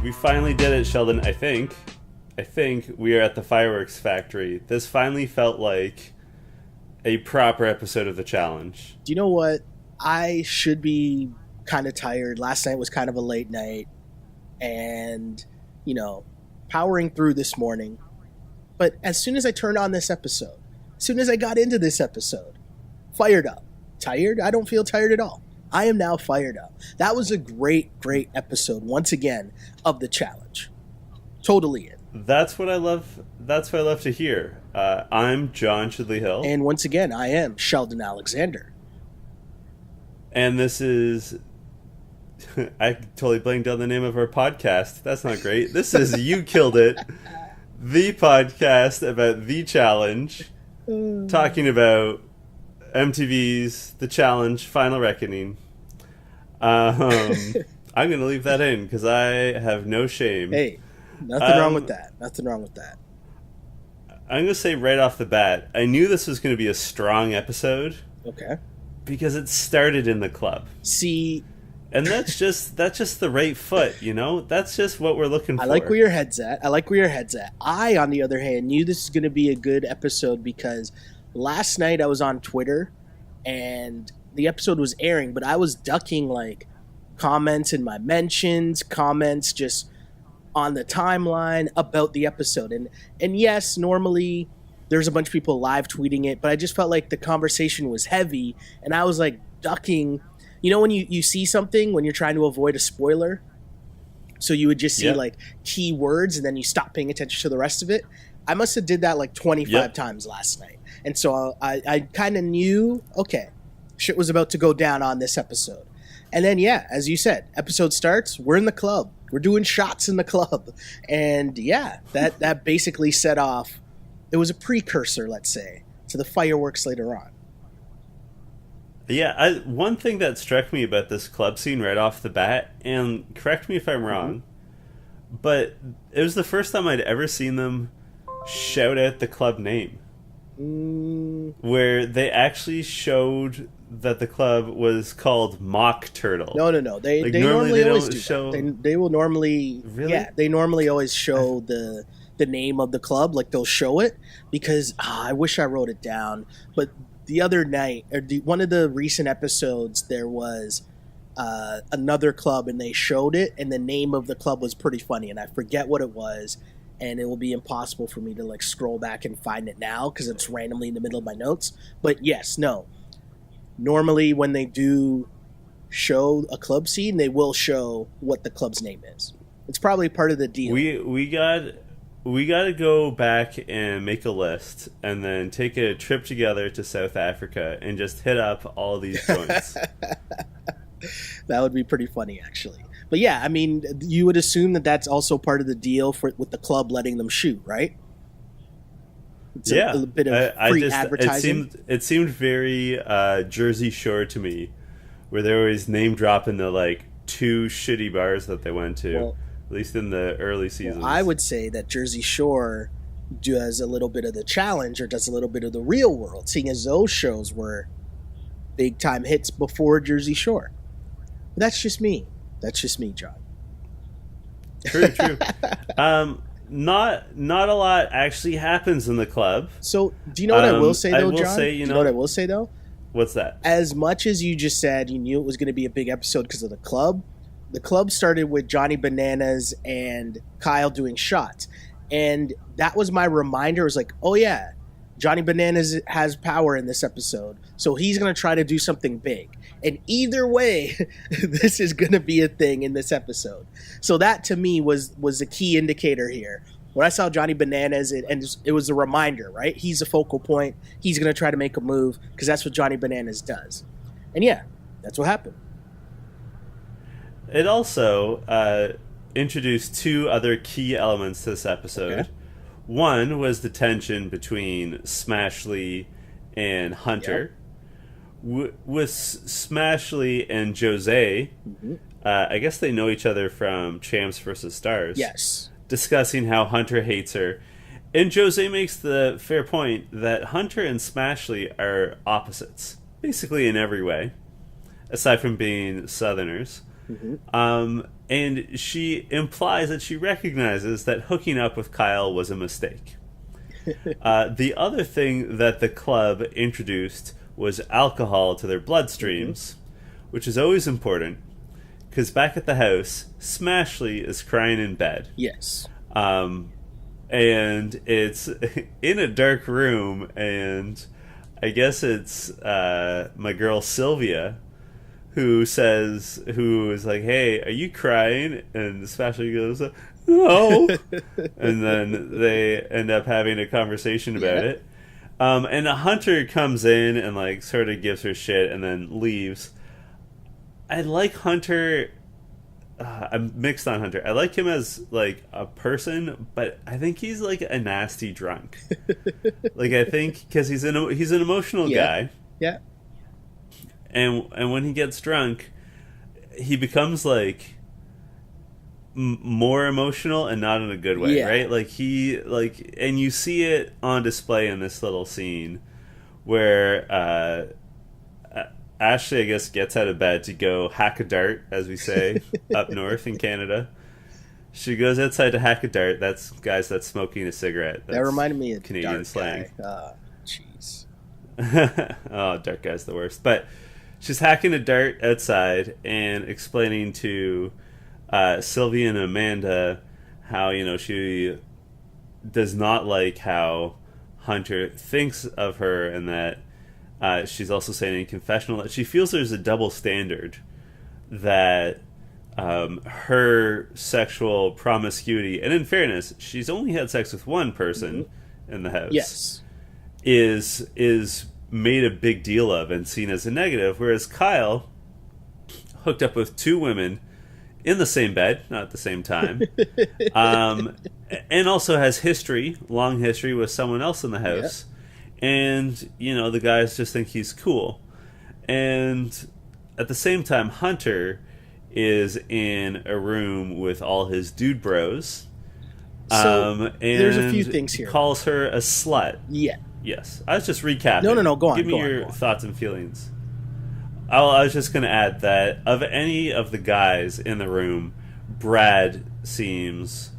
We finally did it, Sheldon. I think we are at the fireworks factory. This finally felt like a proper episode of the challenge. Do you know what? I should be kind of tired. Last night was kind of a late night. And, powering through this morning. But as soon as I turned on this episode, as soon as I got into this episode, fired up. Tired? I don't feel tired at all. I am now fired up. That was a great episode, once again, of the challenge. Totally in. That's what I love. That's what I love to hear. I'm John Shidley Hill. And once again, I am Sheldon Alexander. And this is... I totally blanked on the name of our podcast. That's not great. This is You Killed It, the podcast about the challenge, talking about MTV's The Challenge Final Reckoning. I'm going to leave that in because I have no shame. Hey, nothing wrong with that. Nothing wrong with that. I'm going to say right off the bat, I knew this was going to be a strong episode. Okay. Because it started in the club. See... And that's just the right foot, That's just what we're looking for. I like where your head's at. I, on the other hand, knew this was going to be a good episode because last night I was on Twitter and the episode was airing, but I was ducking comments in my mentions, comments just on the timeline about the episode. And yes, normally there's a bunch of people live tweeting it, but I just felt like the conversation was heavy and I was ducking. When you see something when you're trying to avoid a spoiler, so you would just see key words and then you stop paying attention to the rest of it. I must have did that 25 times last night. And so I kind of knew, okay, shit was about to go down on this episode. And then, as you said, episode starts, we're in the club. We're doing shots in the club. And that basically set off, it was a precursor, let's say, to the fireworks later on. Yeah, one thing that struck me about this club scene right off the bat, and correct me if I'm wrong, but it was the first time I'd ever seen them shout out the club name. Where they actually showed that the club was called Mock Turtle. No. They normally always do show... They will normally... Really? Yeah, they normally always show the name of the club, they'll show it, because I wish I wrote it down, but... The other night, or one of the recent episodes, there was another club, and they showed it, and the name of the club was pretty funny, and I forget what it was, and it will be impossible for me to scroll back and find it now because it's randomly in the middle of my notes. But yes, no. Normally, when they do show a club scene, they will show what the club's name is. It's probably part of the deal. We got to go back and make a list and then take a trip together to South Africa and just hit up all these joints. That would be pretty funny, actually. But yeah, I mean, you would assume that that's also part of the deal with the club letting them shoot, right? It's a bit of free advertising. It seemed very Jersey Shore to me, where they're always name dropping the two shitty bars that they went to. Well, at least in the early seasons. Well, I would say that Jersey Shore does a little bit of the challenge or does a little bit of the real world, seeing as those shows were big time hits before Jersey Shore. But that's just me. That's just me, John. True. Not a lot actually happens in the club. So, do you know what I will say, though, John? Do you know what I will say, though? What's that? As much as you just said you knew it was going to be a big episode because of the club started with Johnny Bananas and Kyle doing shots. And that was my reminder. It was oh yeah, Johnny Bananas has power in this episode. So he's going to try to do something big. And either way, this is going to be a thing in this episode. So that to me was a key indicator here. When I saw Johnny Bananas, it was a reminder, right? He's a focal point. He's going to try to make a move because that's what Johnny Bananas does. And yeah, that's what happened. It also introduced two other key elements to this episode. Okay. One was the tension between Smashley and Hunter. Yep. With Smashley and Jose, I guess they know each other from Champs vs. Stars. Yes. Discussing how Hunter hates her. And Jose makes the fair point that Hunter and Smashley are opposites, basically in every way, aside from being Southerners. And she implies that she recognizes that hooking up with Kyle was a mistake. The other thing that the club introduced was alcohol to their bloodstreams, which is always important, because back at the house, Smashley is crying in bed. Yes. And it's in a dark room, and I guess it's my girl Sylvia who is like, "Hey, are you crying?" And Smashley goes, "No." And then they end up having a conversation about it. And a Hunter comes in and like sort of gives her shit and then leaves. I like Hunter. I'm mixed on Hunter. I like him as like a person, but I think he's like a nasty drunk. Like I think because he's an emotional guy. Yeah. And when he gets drunk, he becomes like more emotional and not in a good way, right? Like and you see it on display in this little scene where Ashley, I guess, gets out of bed to go hack a dart, as we say up north in Canada. She goes outside to hack a dart. That's smoking a cigarette. That's that reminded me of Canadian Dark slang. Jeez. Oh, Dark Guy's the worst. But she's hacking a dart outside and explaining to Sylvia and Amanda how, she does not like how Hunter thinks of her, and that she's also saying in confessional that she feels there's a double standard, that her sexual promiscuity, and in fairness, she's only had sex with one person in the house, yes, is made a big deal of and seen as a negative, whereas Kyle hooked up with two women in the same bed, not at the same time, and also has long history with someone else in the house. And, the guys just think he's cool. And at the same time, Hunter is in a room with all his dude bros. So, and there's a few things here. Calls her a slut. Yeah. Yes. I was just recapping. No, go on. Give me your thoughts and feelings. I was just going to add that of any of the guys in the room, Brad seems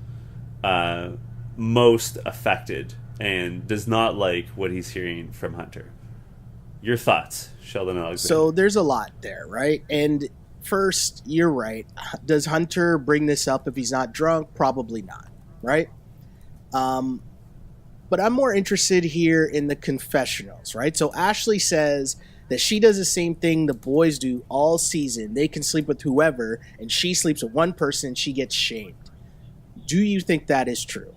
most affected and does not like what he's hearing from Hunter. Your thoughts, Sheldon Alexander? So there's a lot there, right? And first, you're right. Does Hunter bring this up if he's not drunk? Probably not, right? But I'm more interested here in the confessionals, right? So Ashley says that she does the same thing the boys do all season. They can sleep with whoever, and she sleeps with one person, she gets shamed. Do you think that is true?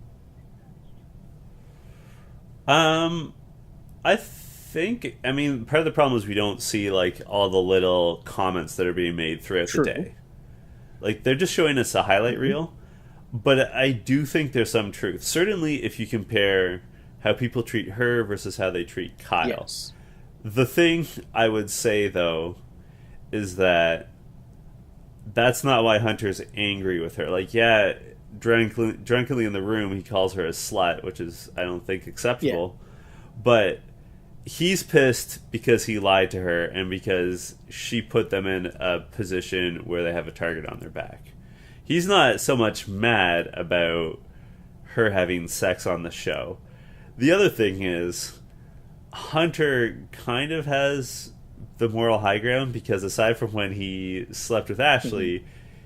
I think, part of the problem is we don't see, like, all the little comments that are being made throughout the day. Like, they're just showing us a highlight reel, but I do think there's some truth. Certainly, if you compare how people treat her versus how they treat Kyle. Yes. The thing I would say, though, is that that's not why Hunter's angry with her. Like, yeah, drunkenly in the room, he calls her a slut, which is, I don't think, acceptable. Yeah. But he's pissed because he lied to her and because she put them in a position where they have a target on their back. He's not so much mad about her having sex on the show. The other thing is, Hunter kind of has the moral high ground, because aside from when he slept with Ashley,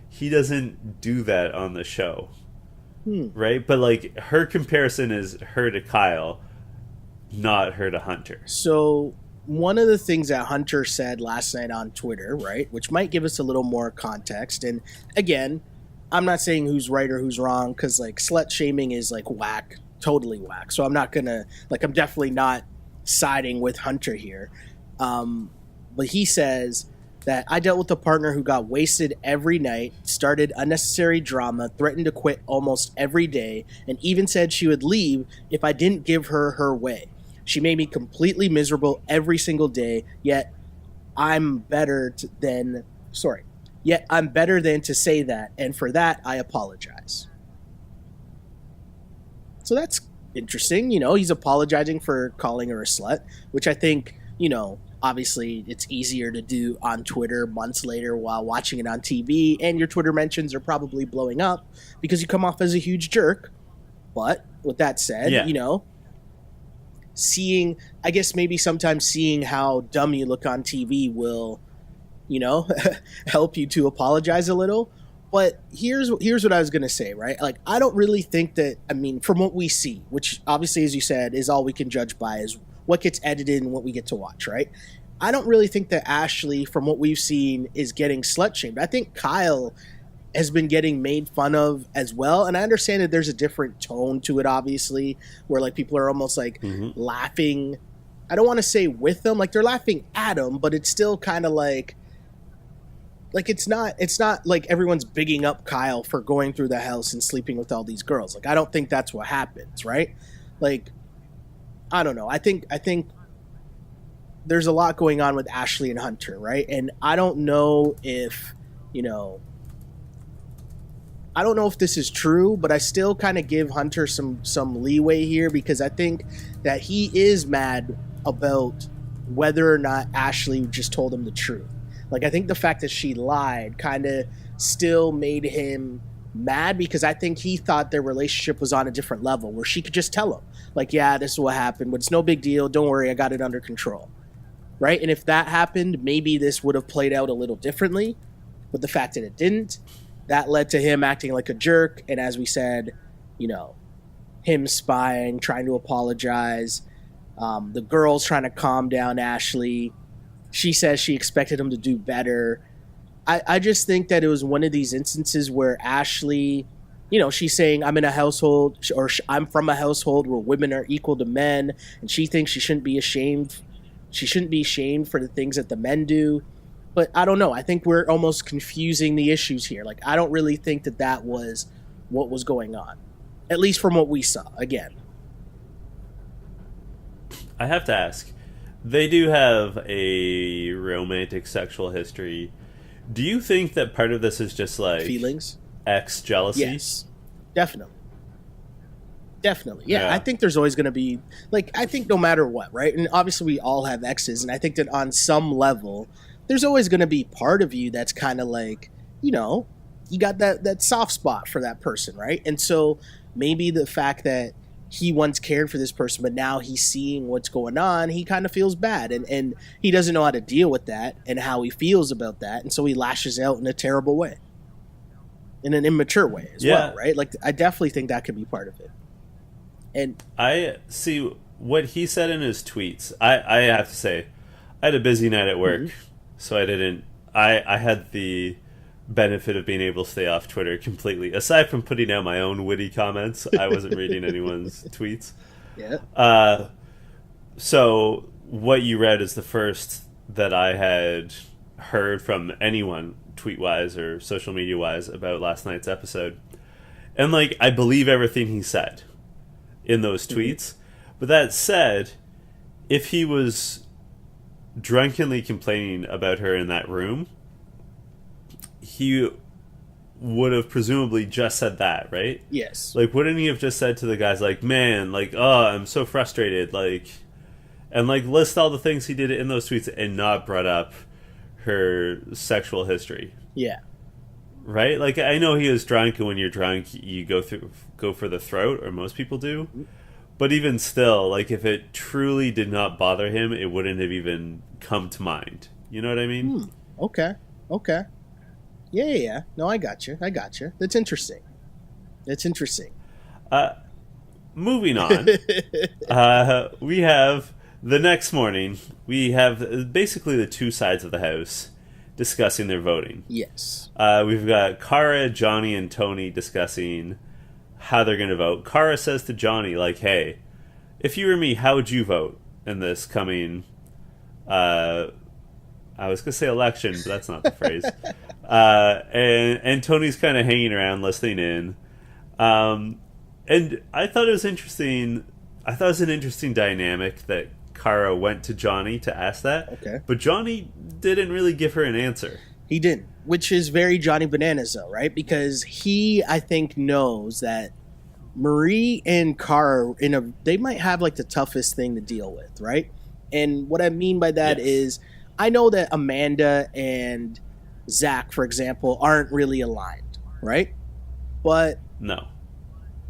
he doesn't do that on the show. Right? But, like, her comparison is her to Kyle, not her to Hunter. So one of the things that Hunter said last night on Twitter, right, which might give us a little more context, and again, I'm not saying who's right or who's wrong, because, like, slut shaming is, like, whack, totally whack. So I'm not gonna, like, I'm definitely not siding with Hunter here. But he says that I dealt with a partner who got wasted every night, started unnecessary drama, threatened to quit almost every day, and even said she would leave if I didn't give her her way. She made me completely miserable every single day, yet I'm better than to say that, and for that I apologize. So that's interesting. He's apologizing for calling her a slut, which I think, obviously it's easier to do on Twitter months later while watching it on TV, and your Twitter mentions are probably blowing up because you come off as a huge jerk. But with that said, Yeah. you know, seeing, I guess maybe sometimes seeing how dumb you look on TV will, you know, help you to apologize a little. But here's what I was going to say, right? Like, I don't really think that, I mean, from what we see, which obviously, as you said, is all we can judge by, is what gets edited and what we get to watch, right? I don't really think that Ashley, from what we've seen, is getting slut shamed. I think Kyle has been getting made fun of as well. And I understand that there's a different tone to it, obviously, where like people are almost like laughing. I don't want to say with them, like they're laughing at him, but it's still kind of like it's not like everyone's bigging up Kyle for going through the house and sleeping with all these girls. Like, I don't think that's what happens, right? Like, I don't know. I think there's a lot going on with Ashley and Hunter, right? And I don't know if, you know, I don't know if this is true, but I still kind of give Hunter some leeway here, because I think that he is mad about whether or not Ashley just told him the truth. Like, I think the fact that she lied kind of still made him mad, because I think he thought their relationship was on a different level where she could just tell him, like, yeah, this is what happened, but it's no big deal. Don't worry, I got it under control. Right? And if that happened, maybe this would have played out a little differently. But the fact that it didn't, that led to him acting like a jerk. And as we said, you know, him spying, trying to apologize, the girls trying to calm down Ashley. She says she expected him to do better. I just think that it was one of these instances where Ashley, you know, she's saying, I'm in a household, or I'm from a household where women are equal to men, and she thinks she shouldn't be ashamed. She shouldn't be shamed for the things that the men do. But I don't know. I think we're almost confusing the issues here. Like, I don't really think that was what was going on, at least from what we saw. Again, I have to ask, they do have a romantic sexual history. Do you think that part of this is just like feelings, ex jealousy? Yes, definitely. Yeah. I think there's always going to be, like, I think no matter what, right? And obviously we all have exes, and I think that on some level there's always going to be part of you that's kind of like, you know, you got that soft spot for that person, right? And so maybe the fact that he once cared for this person, but now he's seeing what's going on, he kind of feels bad, and he doesn't know how to deal with that and how he feels about that, and so he lashes out in a terrible way, in an immature way as well, right? Like, I definitely think that could be part of it. And I see what he said in his tweets. I have to say, I had a busy night at work, so I had the benefit of being able to stay off Twitter completely. Aside from putting out my own witty comments, I wasn't reading anyone's tweets. Yeah. So what you read is the first that I had heard from anyone, tweet-wise or social media-wise, about last night's episode. And, like, I believe everything he said in those tweets. But that said, if he was drunkenly complaining about her in that room, he would have presumably just said that, right? Yes. Like, wouldn't he have just said to the guys, like, man, like, oh, I'm so frustrated, like, and, like, list all the things he did in those tweets and not brought up her sexual history? Yeah. Right? Like, I know he was drunk, and when you're drunk, you go for the throat, or most people do. But even still, like, if it truly did not bother him, it wouldn't have even come to mind. You know what I mean? Okay. Yeah. No, I got you. That's interesting. Moving on. We have, the next morning, we have basically the two sides of the house discussing their voting. Yes. We've got Cara, Johnny, and Tony discussing how they're going to vote. Cara says to Johnny, like, hey, if you were me, how would you vote in this coming, I was going to say election, but that's not the phrase. And Tony's kind of hanging around, listening in. And I thought it was interesting. I thought it was an interesting dynamic that Cara went to Johnny to ask that. Okay. But Johnny didn't really give her an answer. He didn't, which is very Johnny Bananas, though, right? Because he, I think, knows that Marie and Cara, they might have, like, the toughest thing to deal with, right? And what I mean by that is I know that Amanda and Zach, for example, aren't really aligned, right? But No.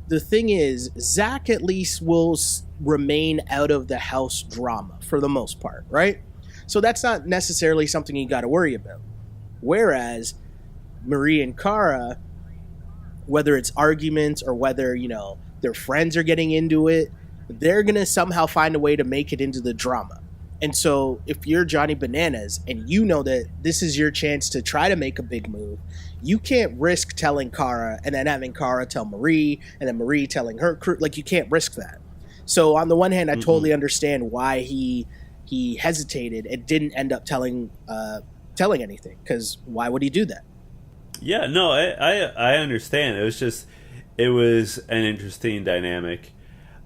the thing is, Zach at least will remain out of the house drama for the most part, right? So that's not necessarily something you got to worry about. Whereas Marie and Cara, whether it's arguments or whether, their friends are getting into it, they're going to somehow find a way to make it into the drama. And so if you're Johnny Bananas and you know that this is your chance to try to make a big move, you can't risk telling Cara and then having Cara tell Marie and then Marie telling her crew. Like, you can't risk that. So on the one hand, I totally understand why he hesitated and didn't end up telling anything, because why would he do that? Yeah, no, I understand. It was an interesting dynamic.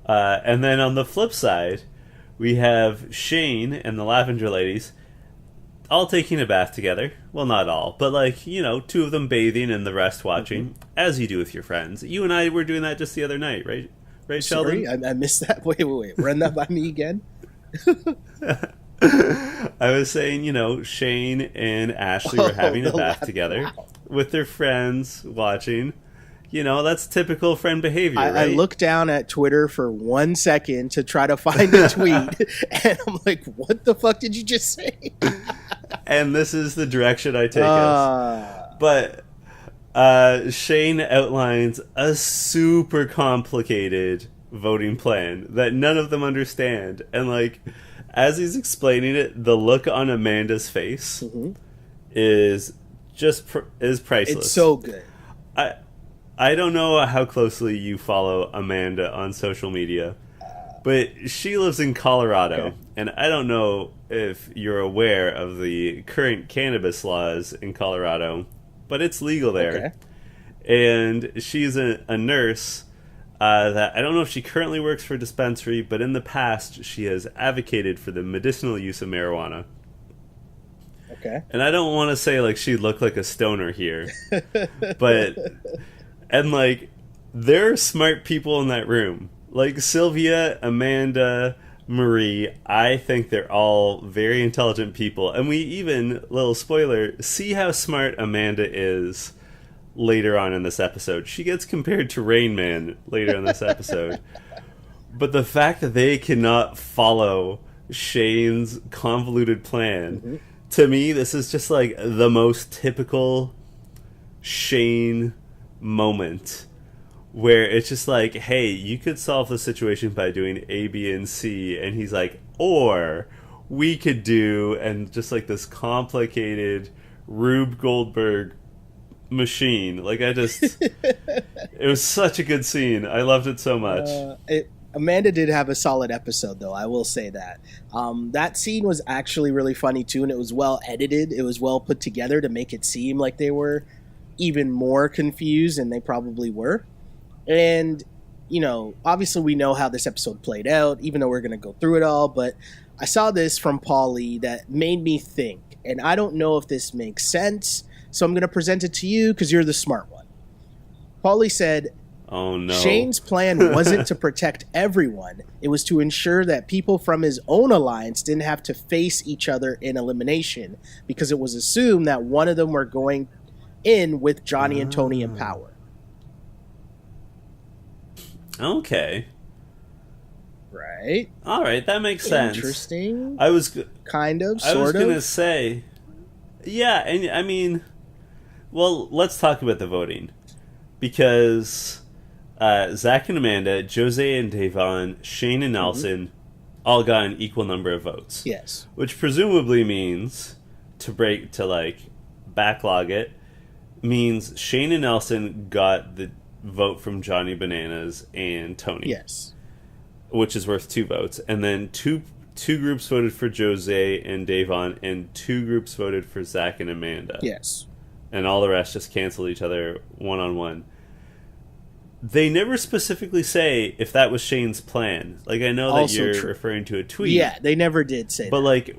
And then on the flip side, we have Shane and the Lavender ladies all taking a bath together. Well, not all, but two of them bathing and the rest watching, as you do with your friends. You and I were doing that just the other night, right? Right, Sheldon? Sorry, I missed that. Wait. Run that by me again. I was saying, Shane and Ashley were having a bath together with their friends watching. That's typical friend behavior, right? I looked down at Twitter for 1 second to try to find a tweet, and I'm like, what the fuck did you just say? And this is the direction I take us. But Shane outlines a super complicated voting plan that none of them understand. And, as he's explaining it, the look on Amanda's face is priceless. It's so good. I don't know how closely you follow Amanda on social media, but she lives in Colorado, and I don't know if you're aware of the current cannabis laws in Colorado, but it's legal there. And she's a nurse that I don't know if she currently works for a dispensary, but in the past she has advocated for the medicinal use of marijuana. Okay. And I don't want to say she looked like a stoner here, but... And, there are smart people in that room. Sylvia, Amanda, Marie, I think they're all very intelligent people. And we even, little spoiler, see how smart Amanda is later on in this episode. She gets compared to Rain Man later in this episode. But the fact that they cannot follow Shane's convoluted plan, to me, this is just, the most typical Shane moment where it's just hey, you could solve the situation by doing A, B, and C, and he's or we could do, and just this complicated Rube Goldberg machine. It was such a good scene. I loved it so much. Amanda did have a solid episode, though, I will say that. That scene was actually really funny too, and it was well edited. It was well put together to make it seem like they were even more confused than they probably were. And, obviously we know how this episode played out, even though we're going to go through it all, but I saw this from Paulie that made me think, and I don't know if this makes sense, so I'm going to present it to you because you're the smart one. Paulie said, "Oh no. Shane's plan wasn't to protect everyone. It was to ensure that people from his own alliance didn't have to face each other in elimination, because it was assumed that one of them were going in with Johnny and Tony in power." Okay. Right. All right, that makes sense. Interesting. I was kind of, I was sort of. going to say, yeah, and I mean, well, let's talk about the voting, because Zach and Amanda, Jose and Davon, Shane and Nelson all got an equal number of votes. Yes. Which presumably means backlog it, means Shane and Nelson got the vote from Johnny Bananas and Tony. Yes. Which is worth 2 votes. And then two groups voted for Jose and Davon, and 2 groups voted for Zach and Amanda. Yes. And all the rest just canceled each other one-on-one. They never specifically say if that was Shane's plan. I know that Also you're true. referring to a tweet. Yeah, they never did say but that.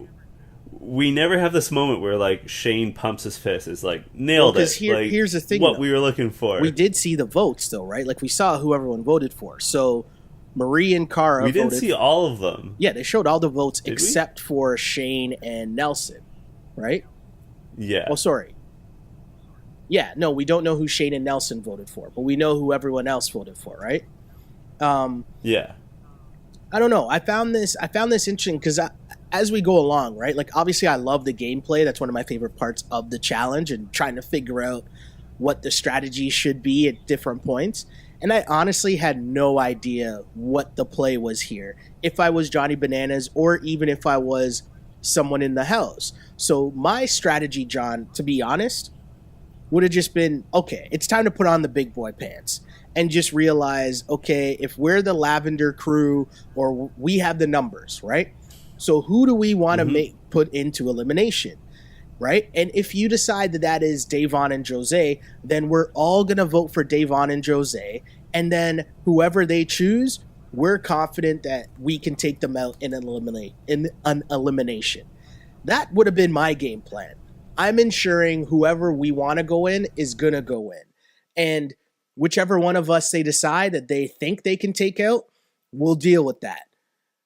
We never have this moment where Shane pumps his fist. It's nailed it. Here's the thing, what though. we were looking for. We did see the votes, though, right? We saw who everyone voted for. So Marie and Cara We didn't voted. see all of them. Yeah, they showed all the votes Did we? except for Shane and Nelson, right? Yeah. Oh, sorry. Yeah, no, we don't know who Shane and Nelson voted for, but we know who everyone else voted for, right? Yeah. I don't know. I found this interesting because as we go along, right? Like, obviously, I love the gameplay. That's one of my favorite parts of the challenge, and trying to figure out what the strategy should be at different points. And I honestly had no idea what the play was here, if I was Johnny Bananas or even if I was someone in the house. So my strategy, John, to be honest, would have just been, okay, it's time to put on the big boy pants and just realize, okay, if we're the Lavender crew or we have the numbers, right? So who do we want to put into elimination? Right? And if you decide that that is Davon and Jose, then we're all going to vote for Davon and Jose. And then whoever they choose, we're confident that we can take them out in an elimination. That would have been my game plan. I'm ensuring whoever we want to go in is going to go in. And whichever one of us they decide that they think they can take out, we'll deal with that.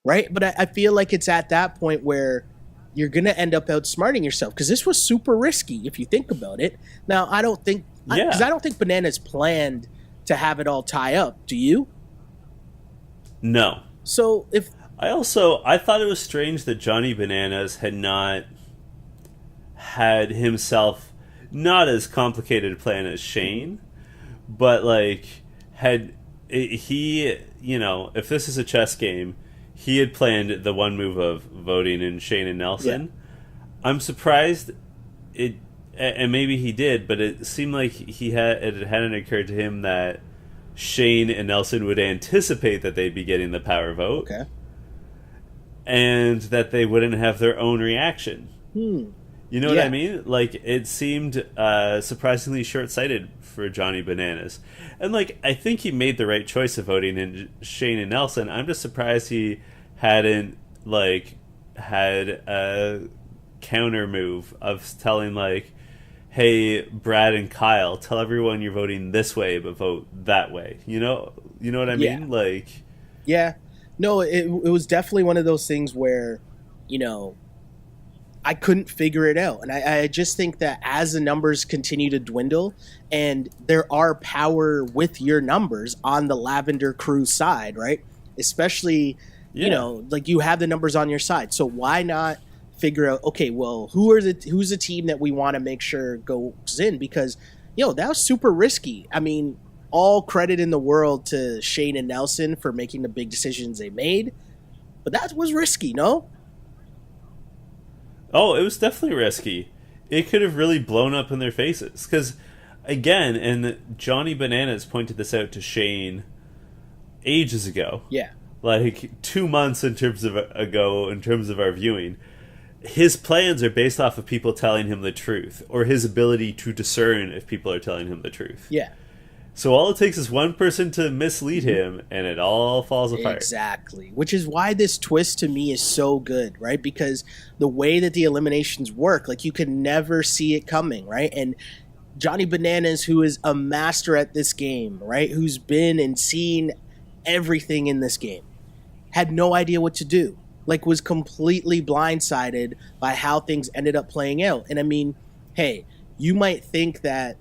Right? But I feel like it's at that point where you're going to end up outsmarting yourself because this was super risky if you think about it. Now, I don't think because I don't think Bananas planned to have it all tie up. Do you? No. So if I thought it was strange that Johnny Bananas had not had himself not as complicated a plan as Shane, but like he, you know, if this is a chess game, he had planned the one move of voting in Shane and Nelson. Yeah. I'm surprised it, and maybe he did, but it seemed like it hadn't occurred to him that Shane and Nelson would anticipate that they'd be getting the power vote. Okay. And that they wouldn't have their own reaction. You know what I mean? Like, it seemed surprisingly short-sighted for Johnny Bananas. And, like, I think he made the right choice of voting in Shane and Nelson. I'm just surprised he hadn't, like, had a counter move of telling, like, hey, Brad and Kyle, tell everyone you're voting this way, but vote that way. You know what I mean? Like, yeah. No, it was definitely one of those things where, you know, I couldn't figure it out. And I just think that as the numbers continue to dwindle, and there are power with your numbers on the Lavender crew side, right? Especially, you know, like you have the numbers on your side. So why not figure out, okay, well, who's the team that we want to make sure goes in? Because, that was super risky. I mean, all credit in the world to Shane and Nelson for making the big decisions they made. But that was risky, no? Oh, it was definitely risky. It could have really blown up in their faces. Because, again, and Johnny Bananas pointed this out to Shane ages ago. Yeah. Like 2 months in terms of our viewing. His plans are based off of people telling him the truth, or his ability to discern if people are telling him the truth. Yeah. So all it takes is one person to mislead him, and it all falls apart. Exactly. Which is why this twist to me is so good, right? Because the way that the eliminations work, like you can never see it coming, right? And Johnny Bananas, who is a master at this game, right? Who's been and seen everything in this game, had no idea what to do. Like, was completely blindsided by how things ended up playing out. And I mean, hey, you might think that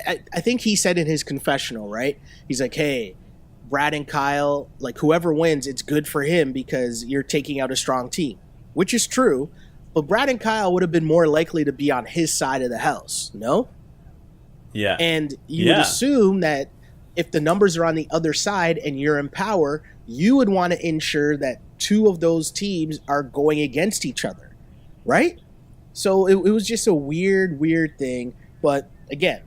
I think he said in his confessional, right? He's like, hey, Brad and Kyle, like whoever wins, it's good for him because you're taking out a strong team, which is true. But Brad and Kyle would have been more likely to be on his side of the house, no? Yeah. And you would assume that if the numbers are on the other side and you're in power, you would want to ensure that two of those teams are going against each other, right? So it was just a weird thing. But again,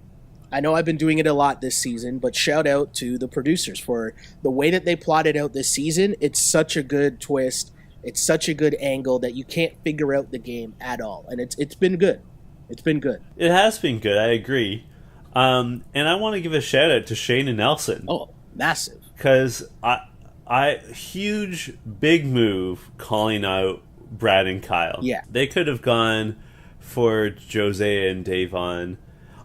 I know I've been doing it a lot this season, but shout out to the producers for the way that they plotted out this season. It's such a good twist. It's such a good angle that you can't figure out the game at all. And it's been good. It's been good. It has been good. I agree. And I want to give a shout out to Shane and Nelson. Oh, massive. Because I huge, big move calling out Brad and Kyle. Yeah. They could have gone for Jose and Davon.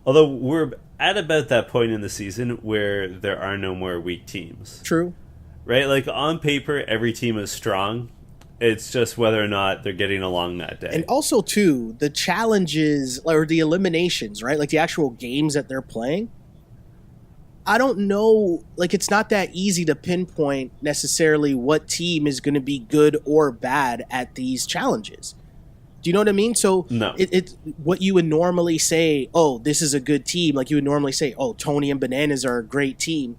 Although we're at about that point in the season where there are no more weak teams. True. right? Like on paper, every team is strong. It's just whether or not they're getting along that day. And also, too, the challenges or the eliminations, right? Like the actual games that they're playing. I don't know. Like, it's not that easy to pinpoint necessarily what team is going to be good or bad at these challenges. Do you know what I mean? So, no. It what you would normally say, oh, this is a good team. Like, you would normally say, oh, Tony and Bananas are a great team.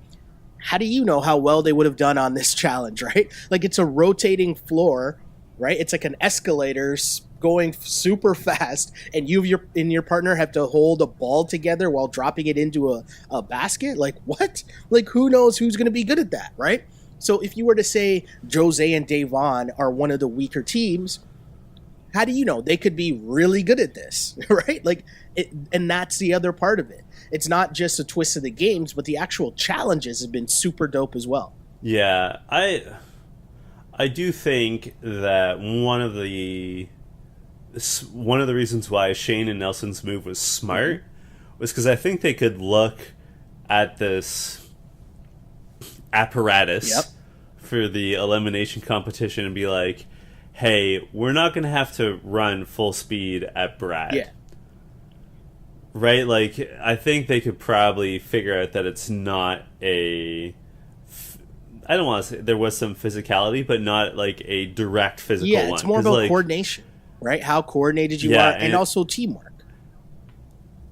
How do you know how well they would have done on this challenge, right? Like, it's a rotating floor, right? It's like an escalator going super fast, and you and your partner have to hold a ball together while dropping it into a basket. Like, what? Like, who knows who's going to be good at that, right? So if you were to say Jose and Davon are one of the weaker teams, how do you know? They could be really good at this, right? Like, and that's the other part of it. It's not just a twist of the games, but the actual challenges have been super dope as well. Yeah, I do think that one of the reasons why Shane and Nelson's move was smart was because I think they could look at this apparatus for the elimination competition and be like, hey, we're not going to have to run full speed at Brad. Yeah. Right? Like, I think they could probably figure out that it's not I don't want to say there was some physicality, but not like a direct physical one. Yeah, it's more about like, coordination, right? How coordinated you are, and also teamwork.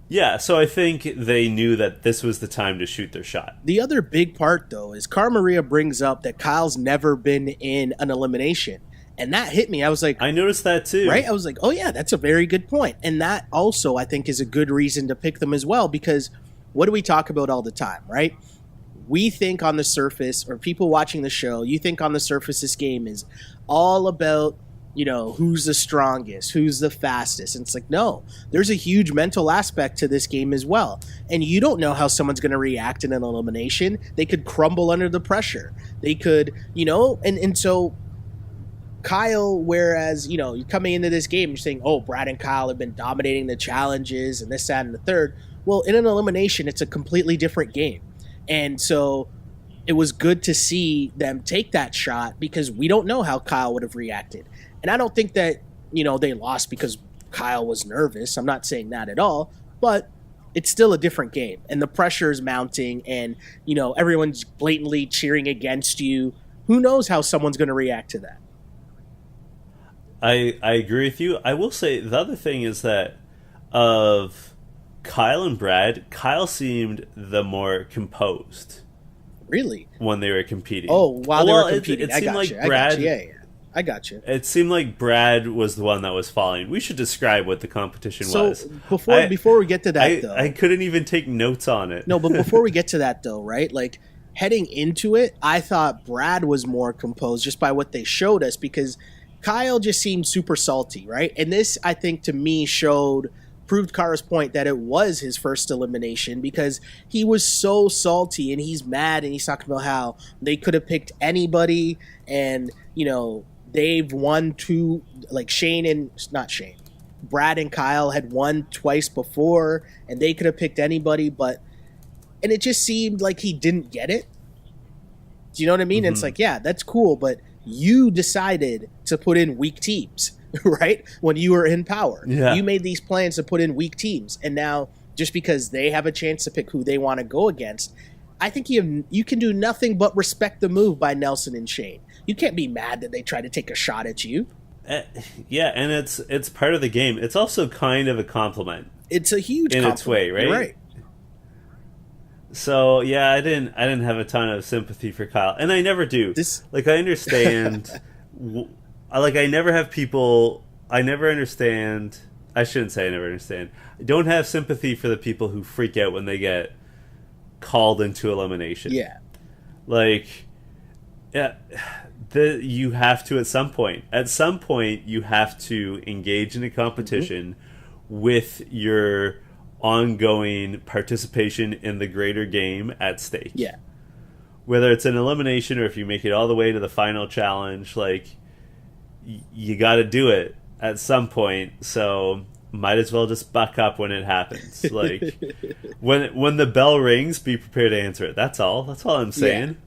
Yeah, so I think they knew that this was the time to shoot their shot. The other big part, though, is Cara Maria brings up that Kyle's never been in an elimination. And that hit me. I was like... I noticed that too. Right? I was like, oh yeah, that's a very good point. And that also, I think, is a good reason to pick them as well, because what do we talk about all the time, right? We think on the surface, or people watching the show, you think on the surface this game is all about, you know, who's the strongest, who's the fastest. And it's like, no, there's a huge mental aspect to this game as well. And you don't know how someone's going to react in an elimination. They could crumble under the pressure. They could, you know, and so... Kyle, whereas, you know, you're coming into this game, you're saying, oh, Brad and Kyle have been dominating the challenges and this, that, and the third. Well, in an elimination, it's a completely different game. And so it was good to see them take that shot because we don't know how Kyle would have reacted. And I don't think that, you know, they lost because Kyle was nervous. I'm not saying that at all. But it's still a different game. And the pressure is mounting and, you know, everyone's blatantly cheering against you. Who knows how someone's going to react to that? I agree with you. I will say the other thing is that of Kyle and Brad, Kyle seemed the more composed. Really? When they were competing. Oh, while they were competing. It seemed like Brad. Yeah. I got you. It seemed like Brad was the one that was falling. We should describe what the competition was. Before we get to that, though, I couldn't even take notes on it. No, but before we get to that, though, right? Like heading into it, I thought Brad was more composed just by what they showed us because Kyle just seemed super salty, right? And this, I think, to me, proved Kara's point that it was his first elimination because he was so salty and he's mad and he's talking about how they could have picked anybody and, you know, they've won Brad and Kyle had won twice before and they could have picked anybody, and it just seemed like he didn't get it. Do you know what I mean? Mm-hmm. And it's like, yeah, that's cool, but you decided to put in weak teams, right? When you were in power. Yeah. You made these plans to put in weak teams. And now, just because they have a chance to pick who they want to go against, I think you can do nothing but respect the move by Nelson and Shane. You can't be mad that they tried to take a shot at you. Yeah, and it's part of the game. It's also kind of a compliment. It's a huge compliment. In its way, right? You're right. So yeah, I didn't have a ton of sympathy for Kyle, and I never do. I understand. I never have people. I never understand. I shouldn't say I never understand. I don't have sympathy for the people who freak out when they get called into elimination. Yeah. You have to at some point. At some point, you have to engage in a competition with your ongoing participation in the greater game at stake. Yeah. Whether it's an elimination or if you make it all the way to the final challenge, you got to do it at some point. So might as well just buck up when it happens. When the bell rings, be prepared to answer it. That's all I'm saying.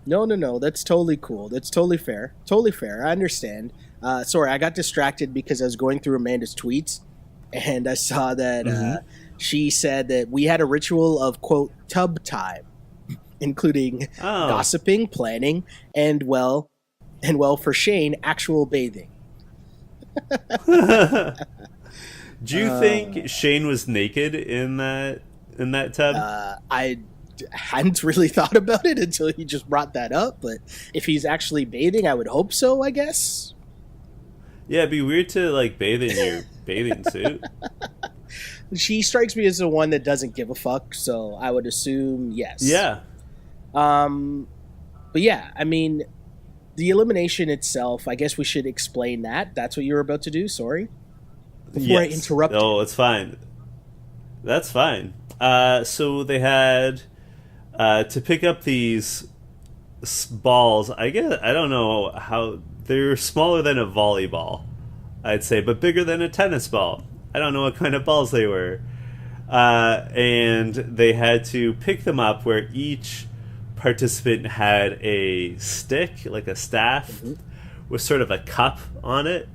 No. That's totally cool. That's totally fair. Totally fair. I understand. Sorry, I got distracted because I was going through Amanda's tweets, and I saw that she said that we had a ritual of, quote, tub time, including gossiping, planning, and for Shane, actual bathing. Do you think Shane was naked in that tub? I hadn't really thought about it until you just brought that up, but if he's actually bathing, I would hope so, I guess. Yeah, it'd be weird to like bathe in your bathing suit. She strikes me as the one that doesn't give a fuck, so I would assume yes. Yeah. But yeah, I mean, the elimination itself, I guess we should explain that. That's what you were about to do, sorry. Before I interrupted. Oh, it's fine. That's fine. So they had to pick up these balls. I guess I don't know how they're smaller than a volleyball, I'd say, but bigger than a tennis ball. I don't know what kind of balls they were, and they had to pick them up where each participant had a stick, like a staff, with sort of a cup on it.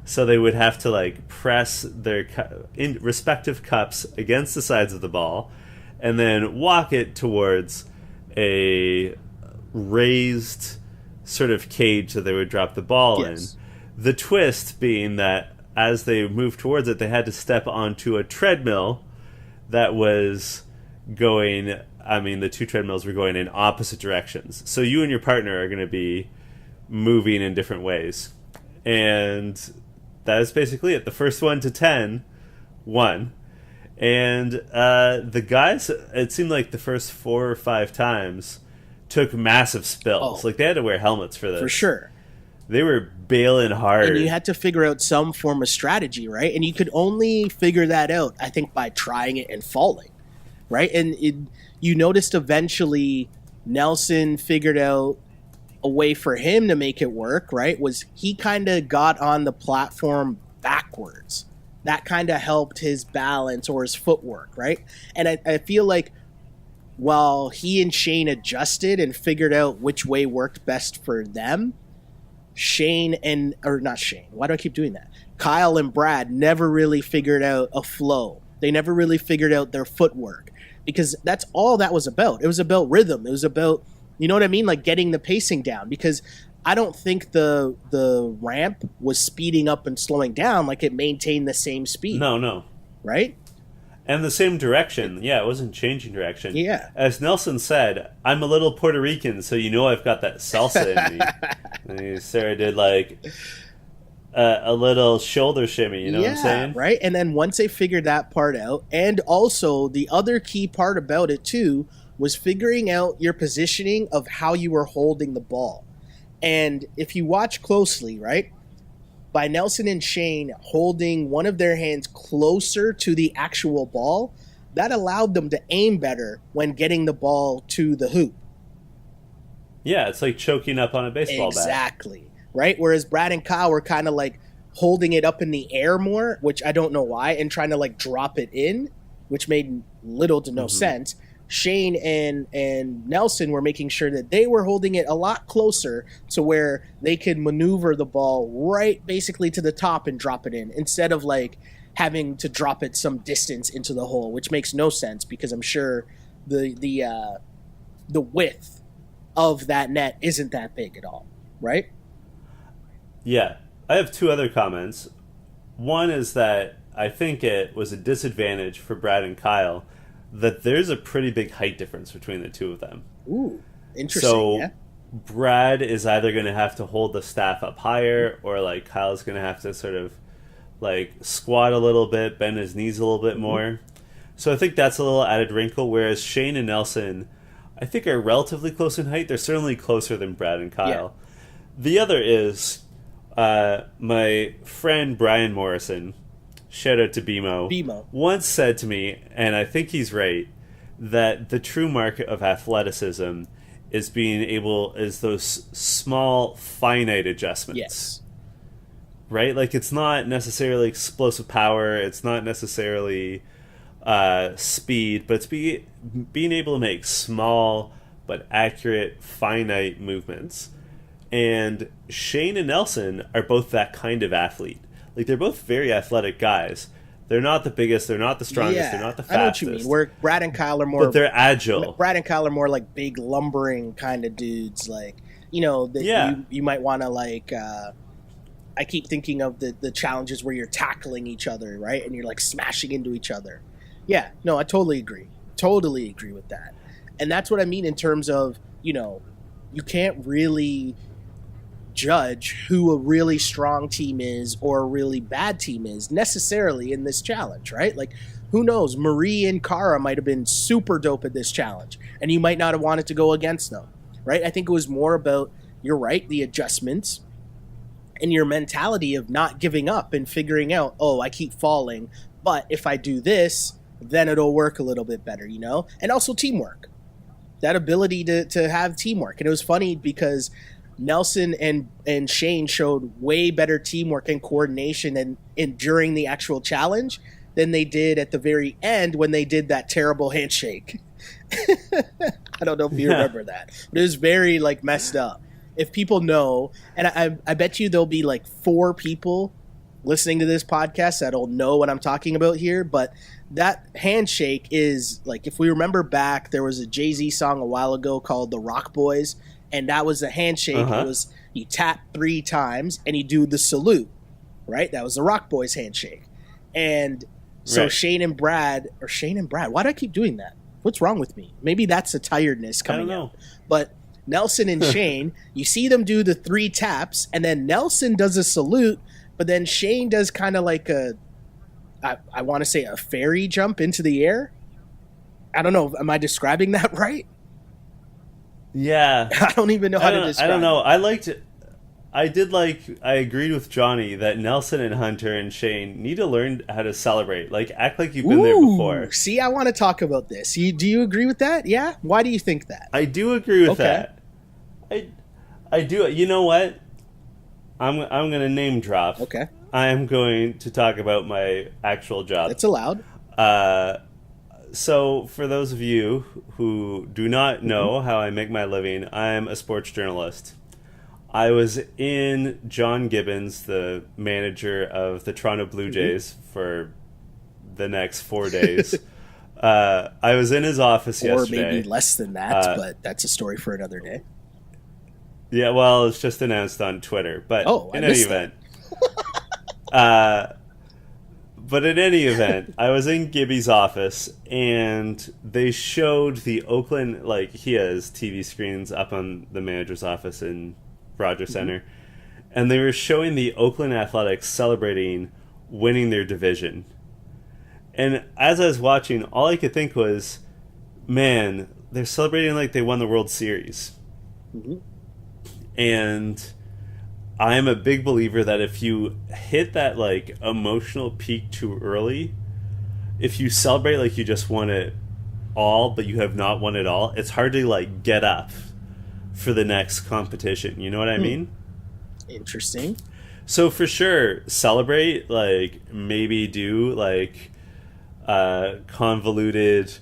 So they would have to like press their respective cups against the sides of the ball and then walk it towards a raised sort of cage that they would drop the ball in. The twist being that as they moved towards it, they had to step onto a treadmill that was going... I mean, the two treadmills were going in opposite directions. So you and your partner are going to be moving in different ways. And... that is basically it. The first 1 to 10 won. And the guys, it seemed like the first 4 or 5 times, took massive spills. Like, they had to wear helmets for this. For sure. They were bailing hard. And you had to figure out some form of strategy, right? And you could only figure that out, I think, by trying it and falling, right? And you noticed eventually Nelson figured out a way for him to make it work, right, was he kind of got on the platform backwards. That kind of helped his balance or his footwork, right? And I feel like while he and Shane adjusted and figured out which way worked best for them, why do I keep doing that? Kyle and Brad never really figured out a flow. They never really figured out their footwork because that's all that was about. It was about rhythm. It was about, you know what I mean? Like getting the pacing down, because I don't think the ramp was speeding up and slowing down. Like it maintained the same speed. No. Right? And the same direction. Yeah, it wasn't changing direction. Yeah. As Nelson said, I'm a little Puerto Rican, so you know I've got that salsa in me. And Sarah did like a little shoulder shimmy, you know what I'm saying? Right? And then once they figured that part out, and also the other key part about it too, was figuring out your positioning of how you were holding the ball. And if you watch closely, right, by Nelson and Shane holding one of their hands closer to the actual ball, that allowed them to aim better when getting the ball to the hoop. Yeah, it's like choking up on a baseball bat. Exactly, right? Whereas Brad and Kyle were kind of like holding it up in the air more, which I don't know why, and trying to like drop it in, which made little to no sense. Shane and Nelson were making sure that they were holding it a lot closer to where they could maneuver the ball right basically to the top and drop it in, instead of like having to drop it some distance into the hole, which makes no sense because I'm sure the width of that net isn't that big at all, right? Yeah. I have 2 other comments. One is that I think it was a disadvantage for Brad and Kyle that there's a pretty big height difference between the 2 of them. Ooh, interesting. So Brad is either going to have to hold the staff up higher, or like Kyle's going to have to sort of like squat a little bit, bend his knees a little bit more. So I think that's a little added wrinkle, whereas Shane and Nelson, I think, are relatively close in height. They're certainly closer than Brad and Kyle. Yeah. The other is my friend Brian Morrison, shout out to BMO, once said to me, and I think he's right, that the true mark of athleticism is those small, finite adjustments. Yes. Right? Like, it's not necessarily explosive power, it's not necessarily speed, but it's being able to make small, but accurate, finite movements. And Shane and Nelson are both that kind of athlete. Like, they're both very athletic guys. They're not the biggest, they're not the strongest, they're not the fastest. I know what you mean. Where Brad and Kyle are more... But they're agile. Brad and Kyle are more like big, lumbering kind of dudes. Like, you know, you might want to, like... I keep thinking of the challenges where you're tackling each other, right? And you're, like, smashing into each other. Yeah, no, I totally agree. Totally agree with that. And that's what I mean in terms of, you know, you can't really judge who a really strong team is or a really bad team is necessarily in this challenge, right? Like, who knows? Marie and Cara might have been super dope at this challenge, and you might not have wanted to go against them, right? I think it was more about, you're right, the adjustments and your mentality of not giving up and figuring out, oh, I keep falling, but if I do this, then it'll work a little bit better, you know? And also teamwork. That ability to have teamwork. And it was funny because Nelson and Shane showed way better teamwork and coordination and during the actual challenge than they did at the very end when they did that terrible handshake. I don't know if you remember that, but it was very, like, messed up. If people know, and I bet you there'll be like 4 people listening to this podcast that'll know what I'm talking about here, but that handshake is, like, if we remember back, there was a Jay-Z song a while ago called The Rock Boys, and that was the handshake. It was, you tap 3 times and you do the salute, right? That was the Rock Boys handshake. And so right. Shane and Brad, why do I keep doing that? What's wrong with me? Maybe that's a tiredness coming out. But Nelson and Shane, you see them do the 3 taps, and then Nelson does a salute, but then Shane does kind of like I want to say a fairy jump into the air. I don't know. Am I describing that right? Yeah. I don't even know how to describe it. I don't know. I agreed with Johnny that Nelson and Hunter and Shane need to learn how to celebrate. Like, act like you've been there before. See, I want to talk about this. Do you agree with that? Yeah? Why do you think that? I do agree with that. I do. You know what? I'm going to name drop. Okay. I am going to talk about my actual job. It's allowed. So, for those of you who do not know how I make my living, I'm a sports journalist. I was in John Gibbons, the manager of the Toronto Blue Jays, for the next 4 days. I was in his office yesterday. Or maybe less than that, but that's a story for another day. Yeah, well, it's just announced on Twitter. But in any event. But in any event, I was in Gibby's office, and they showed the Oakland, like, he has TV screens up on the manager's office in Rogers Center, and they were showing the Oakland Athletics celebrating winning their division. And as I was watching, all I could think was, man, they're celebrating like they won the World Series. And I'm a big believer that if you hit that, like, emotional peak too early, if you celebrate like you just won it all, but you have not won it all, it's hard to, like, get up for the next competition. You know what I mean? Interesting. So for sure, celebrate, like, maybe do, like, convoluted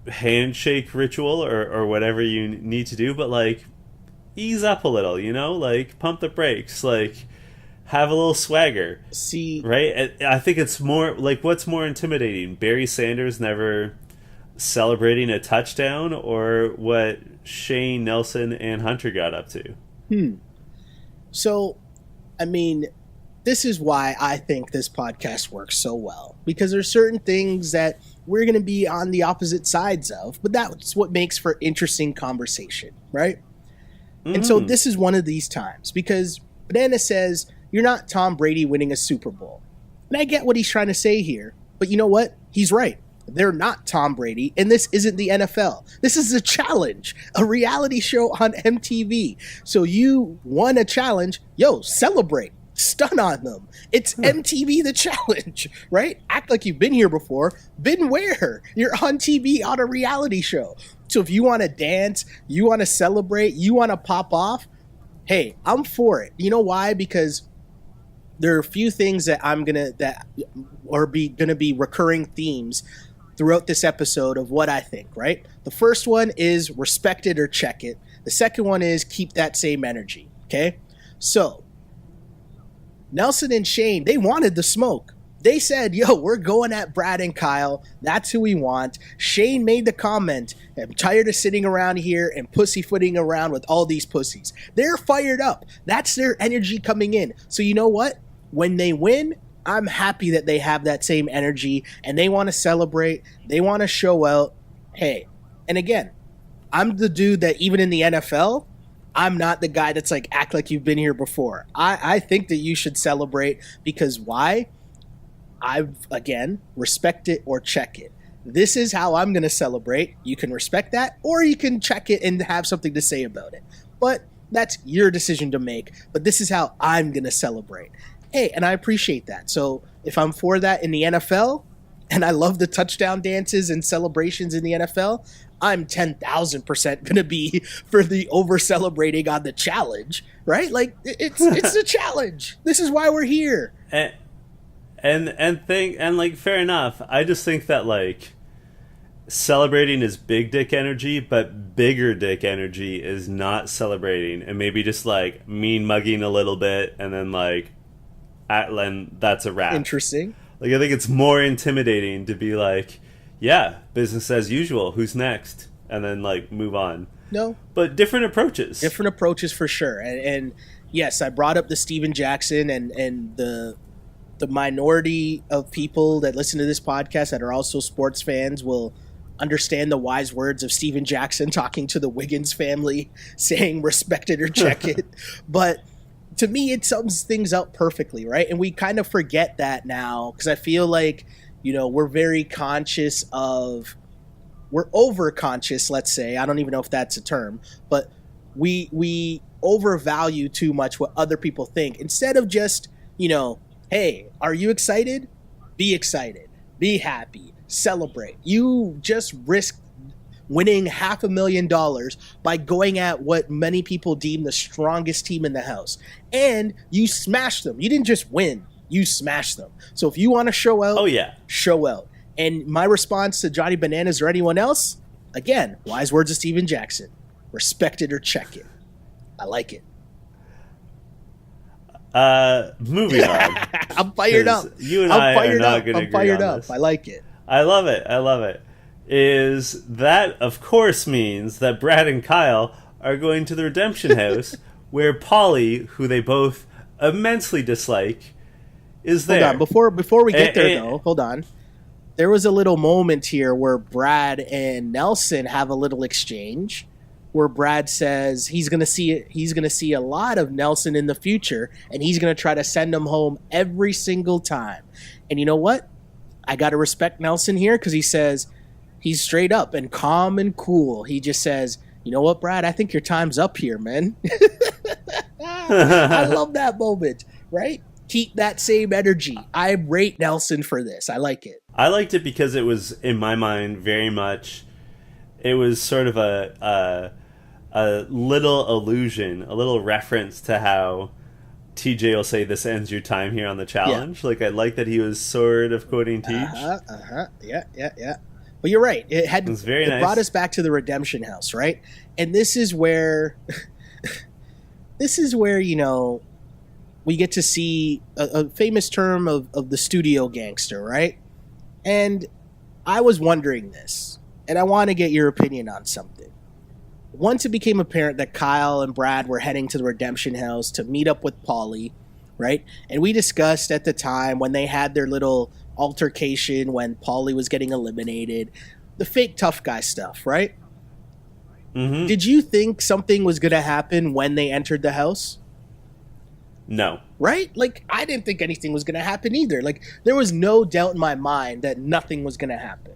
handshake ritual or whatever you need to do, but, like, ease up a little, you know? Like, pump the brakes, like, have a little swagger. See, right? I think it's more, like, what's more intimidating? Barry Sanders never celebrating a touchdown, or what Shane, Nelson, and Hunter got up to? So, I mean, this is why I think this podcast works so well, because there's certain things that we're going to be on the opposite sides of, but that's what makes for interesting conversation, right? And so this is one of these times, because Banana says, you're not Tom Brady winning a Super Bowl. And I get what he's trying to say here, but you know what? He's right. They're not Tom Brady, and this isn't the NFL. This is a challenge, a reality show on MTV. So you won a challenge, celebrate. Stun on them. It's MTV The Challenge, right? Act like you've been here before. Been where? You're on TV on a reality show. So if you want to dance, you want to celebrate, you want to pop off, hey, I'm for it. You know why? Because there are a few things that gonna be recurring themes throughout this episode of what I think, right? The first one is respect it or check it. The second one is keep that same energy. Okay? So, Nelson and Shane, they wanted the smoke. They said, yo, we're going at Brad and Kyle. That's who we want. Shane made the comment, I'm tired of sitting around here and pussyfooting around with all these pussies. They're fired up. That's their energy coming in. So you know what? When they win, I'm happy that they have that same energy and they want to celebrate. They want to show out. Hey, and again, I'm the dude that even in the NFL, I'm not the guy that's like, act like you've been here before. I think that you should celebrate because why? Again, respect it or check it. This is how I'm going to celebrate. You can respect that or you can check it and have something to say about it. But that's your decision to make. But this is how I'm going to celebrate. Hey, and I appreciate that. So if I'm for that in the NFL, and I love the touchdown dances and celebrations in the NFL, I'm 10,000% going to be for the over celebrating on the challenge, right? Like it's a challenge. This is why we're here. And like fair enough. I just think that like celebrating is big dick energy, but bigger dick energy is not celebrating and maybe just like mean mugging a little bit and then like and that's a wrap. Interesting. Like I think it's more intimidating to be like, yeah, business as usual. Who's next? And then like move on. No, but different approaches. Different approaches for sure. And yes, I brought up the Steven Jackson and the minority of people that listen to this podcast that are also sports fans will understand the wise words of Steven Jackson talking to the Wiggins family, saying respect it or check it. But to me, it sums things up perfectly, right? And we kind of forget that now because I feel like, you know, we're very conscious of, we're over-conscious, let's say. I don't even know if that's a term, but we overvalue too much what other people think instead of just, you know, hey, are you excited? Be excited. Be happy. Celebrate. You just risked winning $500,000 by going at what many people deem the strongest team in the house. And you smashed them. You didn't just win. You smashed them. So if you want to show out, show out. And my response to Johnny Bananas or anyone else, again, wise words of Steven Jackson. Respect it or check it. I like it. Moving on. I'm fired up. You and I are not going to agree on this. I like it. I love it. Is that, of course, means that Brad and Kyle are going to the Redemption House where Paulie, who they both immensely dislike, is there. Hold on. Before we get there, though, hold on. There was a little moment here where Brad and Nelson have a little exchange where Brad says he's going to see a lot of Nelson in the future and he's going to try to send him home every single time. And you know what? I got to respect Nelson here because he says he's straight up and calm and cool. He just says, you know what, Brad? I think your time's up here, man. I love that moment, right? Keep that same energy. I rate Nelson for this. I like it. I liked it because it was, in my mind, very much, it was sort of a little allusion, a little reference to how TJ will say, this ends your time here on the challenge. Yeah. Like, I like that he was sort of quoting Teach. Yeah. But you're right. It was very nice. Brought us back to the Redemption House, right? And this is where, you know, we get to see a famous term of the studio gangster, right? And I was wondering this, and I want to get your opinion on something. Once it became apparent that Kyle and Brad were heading to the Redemption House to meet up with Paulie, right? And we discussed at the time when they had their little altercation when Paulie was getting eliminated, the fake tough guy stuff, right? Mm-hmm. Did you think something was going to happen when they entered the house? No. Right? Like, I didn't think anything was going to happen either. Like, there was no doubt in my mind that nothing was going to happen.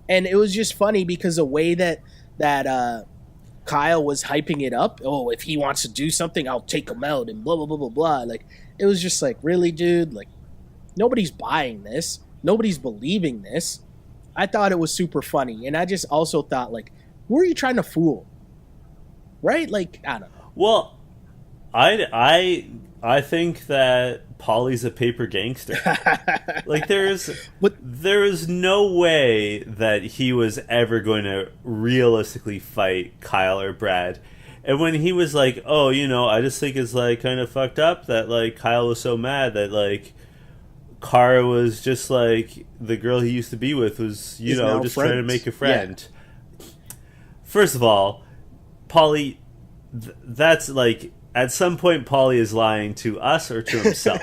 And it was just funny because the way that Kyle was hyping it up, oh, if he wants to do something, I'll take him out and blah, blah, blah, blah, blah. Like, it was just like, really, dude? Like, nobody's buying this. Nobody's believing this. I thought it was super funny. And I just also thought, like, who are you trying to fool? Right? Like, I don't know. Well, I think that Paulie's a paper gangster. Like, there But is no way that he was ever going to realistically fight Kyle or Brad. And when he was like, oh, you know, I just think it's, like, kind of fucked up that, like, Kyle was so mad that, like, Cara was just, like, the girl he used to be with was, you know, just trying to make a friend. Yeah. First of all, Paulie, that's, like... At some point, Paulie is lying to us or to himself.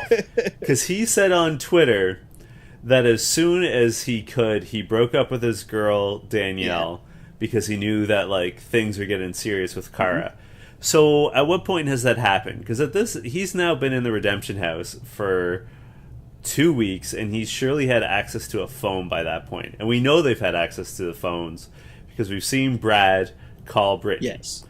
Because he said on Twitter that as soon as he could, he broke up with his girl, Danielle, because he knew that, like, things were getting serious with Cara. Mm-hmm. So at what point has that happened? Because he's now been in the Redemption House for 2 weeks, and he's surely had access to a phone by that point. And we know they've had access to the phones because we've seen Brad call Brittany. Yes.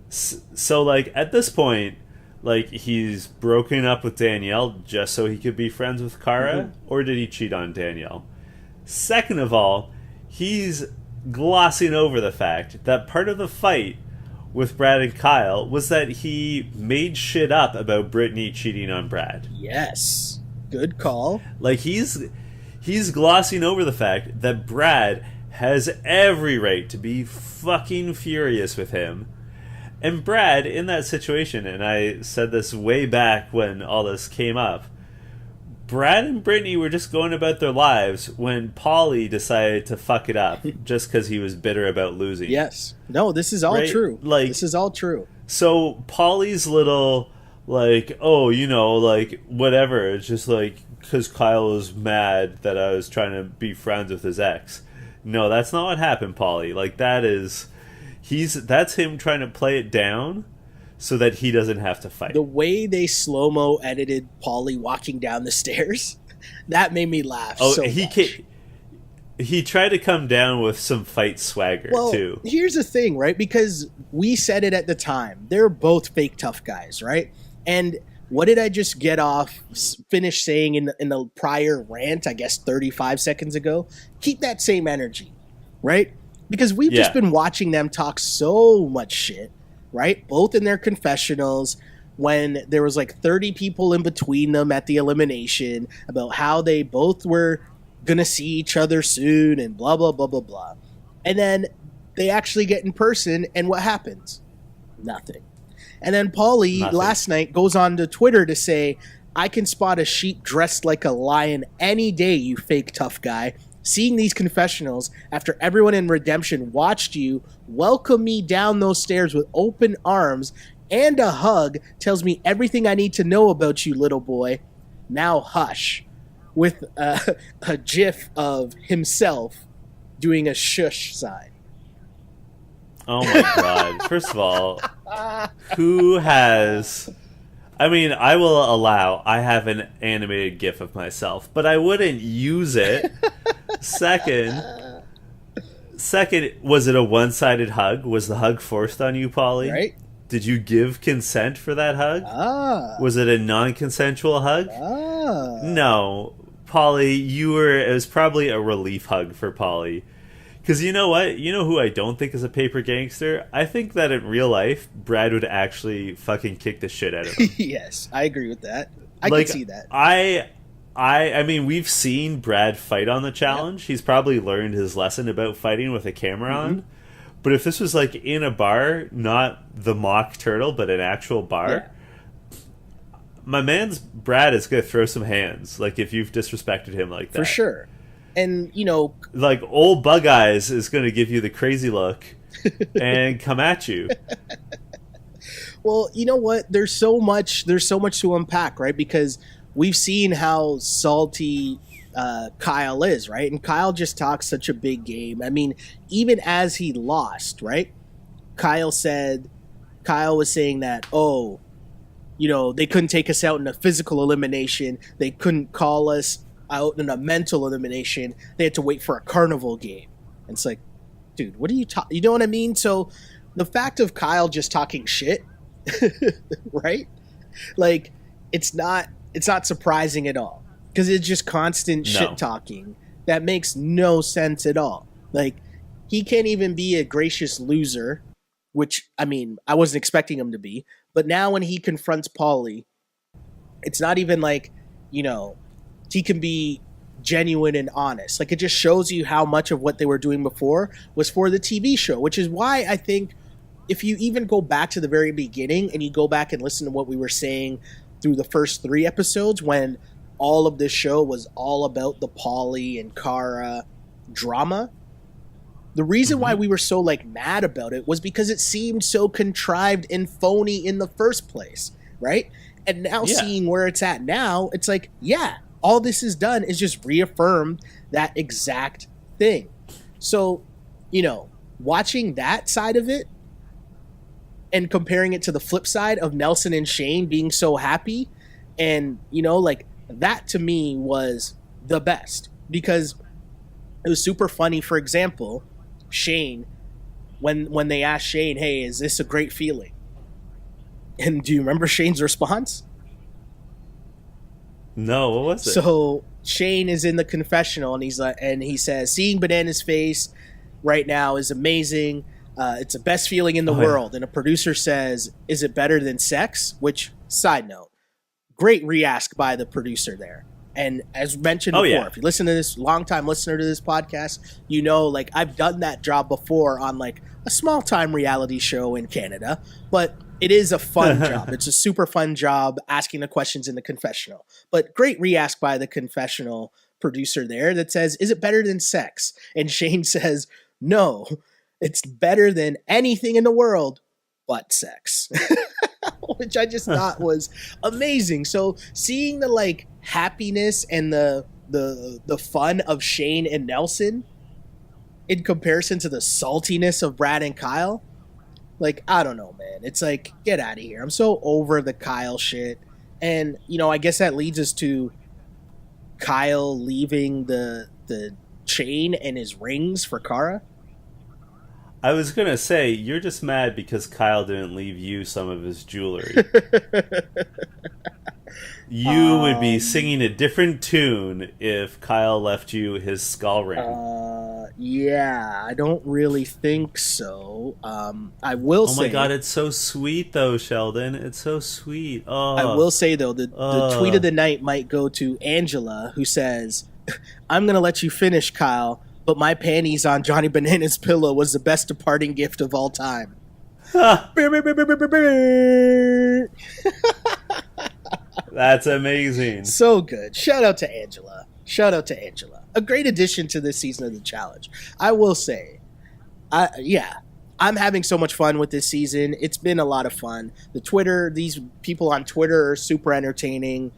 So, like, at this point, like, he's broken up with Danielle just so he could be friends with Cara, mm-hmm. or did he cheat on Danielle? Second of all, he's glossing over the fact that part of the fight with Brad and Kyle was that he made shit up about Brittany cheating on Brad. Yes. Good call. Like, he's glossing over the fact that Brad has every right to be fucking furious with him. And Brad, in that situation, and I said this way back when all this came up, Brad and Brittany were just going about their lives when Paulie decided to fuck it up just because he was bitter about losing. Yes. No, this is all true. Like, this is all true. So Paulie's little, like, oh, you know, like, whatever. It's just like, because Kyle was mad that I was trying to be friends with his ex. No, that's not what happened, Paulie. Like, that's him trying to play it down so that he doesn't have to fight. The way they slow-mo edited Paulie walking down the stairs, that made me laugh so much. He tried to come down with some fight swagger, too. Here's the thing, right? Because we said it at the time. They're both fake tough guys, right? And what did I just finish saying in the prior rant, I guess 35 seconds ago? Keep that same energy, right? Because we've just been watching them talk so much shit, right? Both in their confessionals, when there was like 30 people in between them at the elimination, about how they both were going to see each other soon and blah, blah, blah, blah, blah. And then they actually get in person, and what happens? Nothing. And then Paulie last night goes on to Twitter to say, I can spot a sheep dressed like a lion any day, you fake tough guy. Seeing these confessionals after everyone in Redemption watched you welcome me down those stairs with open arms and a hug tells me everything I need to know about you, little boy. Now hush. With a gif of himself doing a shush sign. Oh my god. First of all, who has... I mean, I will allow I have an animated gif of myself, but I wouldn't use it. Second, was it a one-sided hug? Was the hug forced on you, Paulie? Right. Did you give consent for that hug? Was it a non-consensual hug? No. Paulie, it was probably a relief hug for Paulie. Because you know what? You know who I don't think is a paper gangster? I think that in real life, Brad would actually fucking kick the shit out of him. Yes, I agree with that. I can see that. I mean, we've seen Brad fight on the challenge. Yep. He's probably learned his lesson about fighting with a camera on. But if this was like in a bar, not the mock turtle, but an actual bar, my man's Brad is going to throw some hands. Like, if you've disrespected him like that. For sure. And, you know... Like, old Bug Eyes is going to give you the crazy look and come at you. Well, you know what? There's so much to unpack, right? Because we've seen how salty Kyle is, right? And Kyle just talks such a big game. I mean, even as he lost, right? Kyle was saying that, oh, you know, they couldn't take us out in a physical elimination. They couldn't call us out in a mental elimination. They had to wait for a carnival game. And it's like, dude, what are you talking? You know what I mean? So the fact of Kyle just talking shit, right? Like, it's not surprising at all, because it's just constant shit talking that makes no sense at all. Like, he can't even be a gracious loser, which, I mean, I wasn't expecting him to be. But now when he confronts Paulie, it's not even like he can be genuine and honest. Like, it just shows you how much of what they were doing before was for the TV show, which is why I think if you even go back to the very beginning and you go back and listen to what we were saying through the first 3 episodes, when all of this show was all about the Paulie and Kara drama, the reason why we were so mad about it was because it seemed so contrived and phony in the first place, right? And now seeing where it's at now, it's like, all this has done is just reaffirm that exact thing. So, watching that side of it and comparing it to the flip side of Nelson and Shane being so happy, and, that to me was the best, because it was super funny. For example, Shane, when they asked Shane, hey, is this a great feeling? And do you remember Shane's response? No, what was it? So Shane is in the confessional, and he says, seeing Banana's face right now is amazing. It's the best feeling in the world. And a producer says, is it better than sex? Which, side note, great re-ask by the producer there. And as mentioned before, if you listen to this, long-time listener to this podcast, I've done that job before on a small-time reality show in Canada, but it is a fun job. It's a super fun job asking the questions in the confessional. But great re-ask by the confessional producer there that says, is it better than sex? And Shane says, no, it's better than anything in the world but sex. Which I just thought was amazing. So seeing the happiness and the fun of Shane and Nelson in comparison to the saltiness of Brad and Kyle, I don't know, man. It's get out of here. I'm so over the Kyle shit. And, I guess that leads us to Kyle leaving the chain and his rings for Kara. I was going to say, you're just mad because Kyle didn't leave you some of his jewelry. You would be singing a different tune if Kyle left you his skull ring. Yeah, I don't really think so. I will say... Oh my god, it's so sweet though, Sheldon. It's so sweet. Oh. I will say though, the tweet of the night might go to Angela, who says, I'm going to let you finish, Kyle, but my panties on Johnny Banana's pillow was the best departing gift of all time. That's amazing. So good. Shout out to Angela. A great addition to this season of The Challenge. I will say, I'm having so much fun with this season. It's been a lot of fun. These people on Twitter are super entertaining.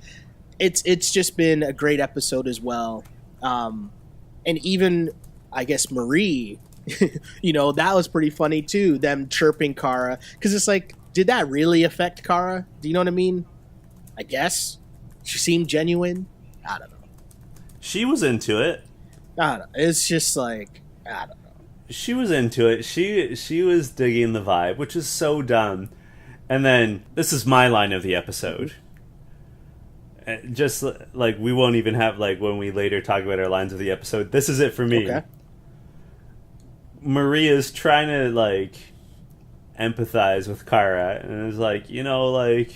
It's just been a great episode as well. And even, I guess, Marie, that was pretty funny too, them chirping Kara. Because it's did that really affect Kara? Do you know what I mean? I guess. She seemed genuine. I don't know. She was into it. I don't know. It's just I don't know. She was into it. She was digging the vibe, which is so dumb. And then, this is my line of the episode. Just we won't even have when we later talk about our lines of the episode. This is it for me. Okay. Maria's trying to empathize with Kara, and it's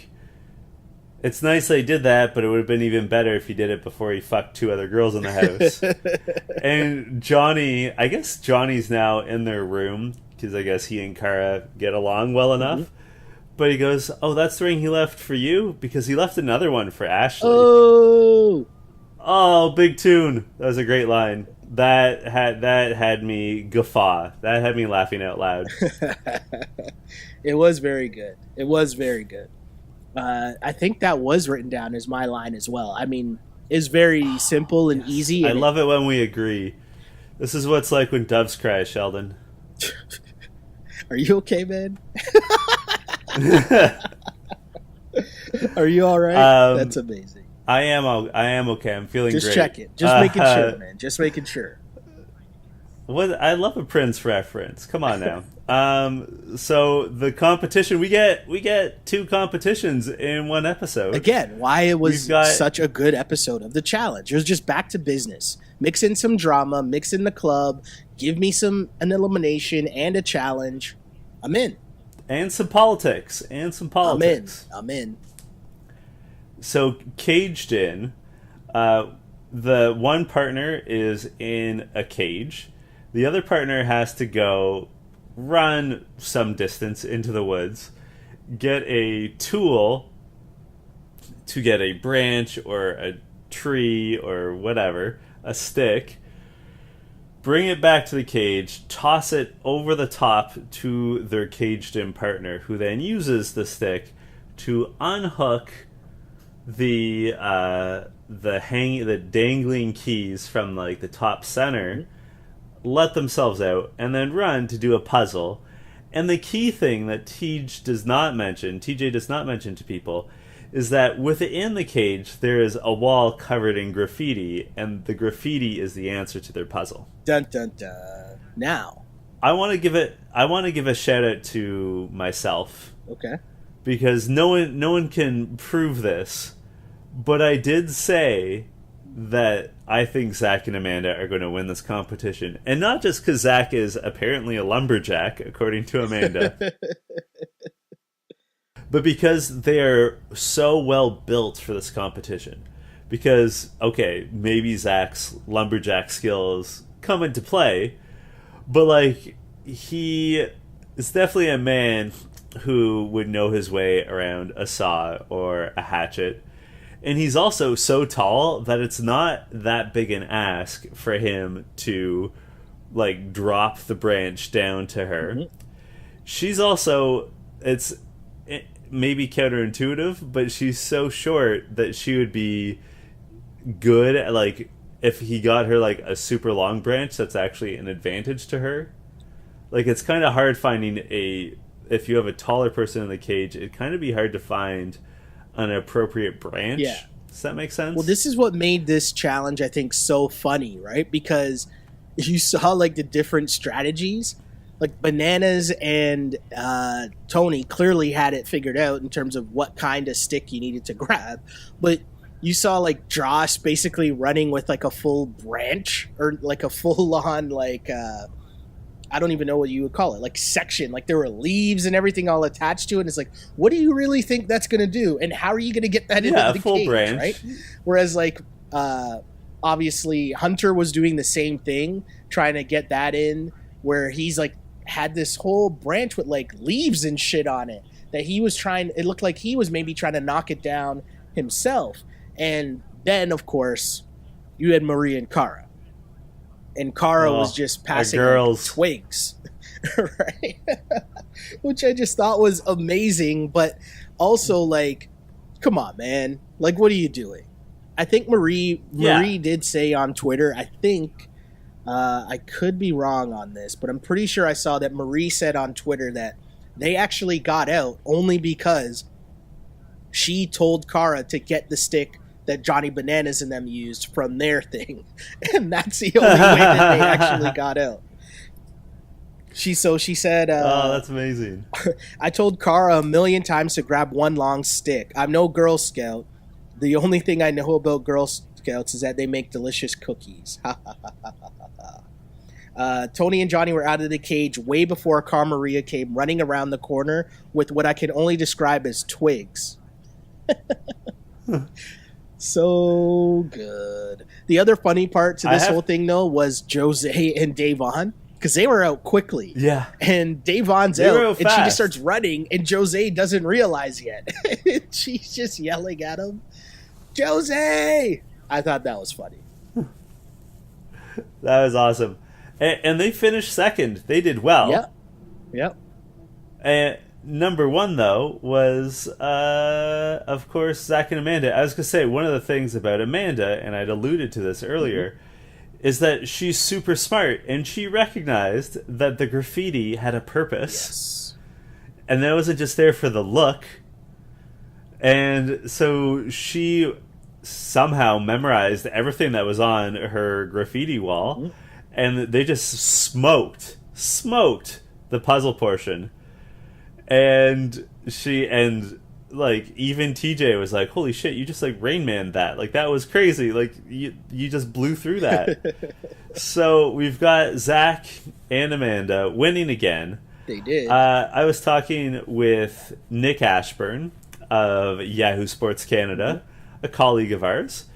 it's nice they did that, but it would have been even better if he did it before he fucked 2 other girls in the house. And Johnny, I guess Johnny's now in their room because I guess he and Kara get along well enough. Mm-hmm. But he goes, oh, that's the ring he left for you? Because he left another one for Ashley. Oh, big tune. That was a great line. That had me guffaw. That had me laughing out loud. It was very good. I think that was written down as my line as well. I mean, it's very simple and easy. I love it when we agree. This is what it's like when doves cry, Sheldon. Are you okay, man? Are you all right? That's amazing. I am okay. I'm feeling Just great. Just check it. Just making sure, man. Just making sure. I love a Prince reference. Come on now. So the competition, we get 2 competitions in one episode. Again, why it was such a good episode of The Challenge. It was just back to business. Mix in some drama, mix in the club, give me an elimination and a challenge. I'm in. And some politics. I'm in. So Caged In The one partner is in a cage. The other partner has to go run some distance into the woods, get a tool to get a branch or a tree or whatever, a stick, bring it back to the cage, toss it over the top to their caged-in partner, who then uses the stick to unhook the dangling keys from like the top center, let themselves out, and then run to do a puzzle. And the key thing that TJ does not mention to people, is that within the cage there is a wall covered in graffiti, and the graffiti is the answer to their puzzle. Dun dun dun. Now, I want to give a shout out to myself. Okay. Because no one can prove this, but I did say that I think Zach and Amanda are going to win this competition, and not just because Zach is apparently a lumberjack, according to Amanda. But because they are so well built for this competition. Because, okay, maybe Zach's lumberjack skills come into play, but, like, he is definitely a man who would know his way around a saw or a hatchet. And he's also so tall that it's not that big an ask for him to, like, drop the branch down to her. Mm-hmm. She's also... It's maybe counterintuitive, but she's so short that she would be good at, like, if he got her like a super long branch, that's actually an advantage to her. Like, it's kind of hard finding if you have a taller person in the cage, it'd kind of be hard to find an appropriate branch. Yeah. Does that make sense? Well, this is what made this challenge, I think, so funny, right? Because you saw like the different strategies. Like Bananas and Tony clearly had it figured out in terms of what kind of stick you needed to grab. But you saw like Josh basically running with like a full branch or like a full on like I don't even know what you would call it, like section. Like there were leaves and everything all attached to it. And it's like, what do you really think that's going to do? And how are you going to get that into the full cage, branch, right? Whereas like obviously Hunter was doing the same thing, trying to get that in, where he's like had this whole branch with like leaves and shit on it that he was trying. It looked like he was maybe trying to knock it down himself. And then of course you had Marie and Cara, and Cara was just passing like twigs, right? Which I just thought was amazing, but also like, come on, man, like what are you doing? I think Marie did say on Twitter, I think I could be wrong on this, but I'm pretty sure I saw that Marie said on Twitter that they actually got out only because she told Cara to get the stick that Johnny Bananas and them used from their thing. And that's the only way that they actually got out. She said, oh, that's amazing. I told Cara a million times to grab one long stick. I'm no Girl Scout. The only thing I know about Girl Scouts is that they make delicious cookies. Tony and Johnny were out of the cage way before Cara Maria came running around the corner with what I can only describe as twigs. So good. The other funny part to this whole thing, though, was Jose and Davon, because they were out quickly. Yeah. And Davon's out, and she just starts running, and Jose doesn't realize yet. She's just yelling at him, Jose! I thought that was funny. That was awesome. And they finished second. They did well. Yep. And number one, though, was, of course, Zach and Amanda. I was going to say, one of the things about Amanda, and I'd alluded to this earlier, is that she's super smart, and she recognized that the graffiti had a purpose. Yes. And that wasn't just there for the look. And so she somehow memorized everything that was on her graffiti wall, and they just smoked the puzzle portion. And like even TJ was like, holy shit, you just like Rain Man that, like that was crazy, like you just blew through that. So we've got Zach and Amanda winning again. They did. I was talking with Nick Ashburn of Yahoo Sports Canada, a colleague of ours,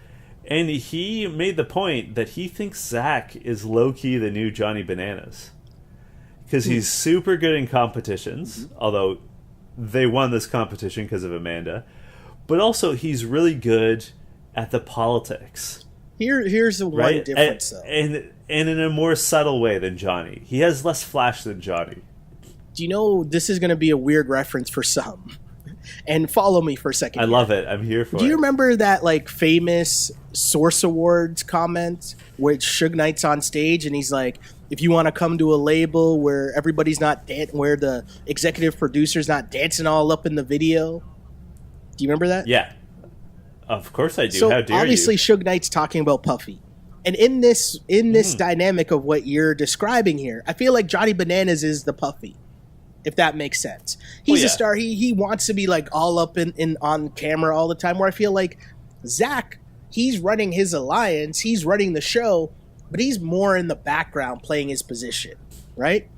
And he made the point that he thinks Zach is low-key the new Johnny Bananas. Because he's super good in competitions, although they won this competition because of Amanda. But also, he's really good at the politics. Here's the one difference, though. And in a more subtle way than Johnny. He has less flash than Johnny. Do you know this is going to be a weird reference for some? And follow me for a second. I love it. I'm here for it. Do you remember that like famous Source Awards comment with Suge Knight's on stage and he's like, if you want to come to a label where everybody's not where the executive producer's not dancing all up in the video? Do you remember that? Yeah. Of course I do. So how dare obviously you? Suge Knight's talking about Puffy. And in this dynamic of what you're describing here, I feel like Johnny Bananas is the Puffy. If that makes sense. He's a star. He wants to be like all up in on camera all the time, where I feel like Zach, he's running his alliance, he's running the show, but he's more in the background playing his position, right?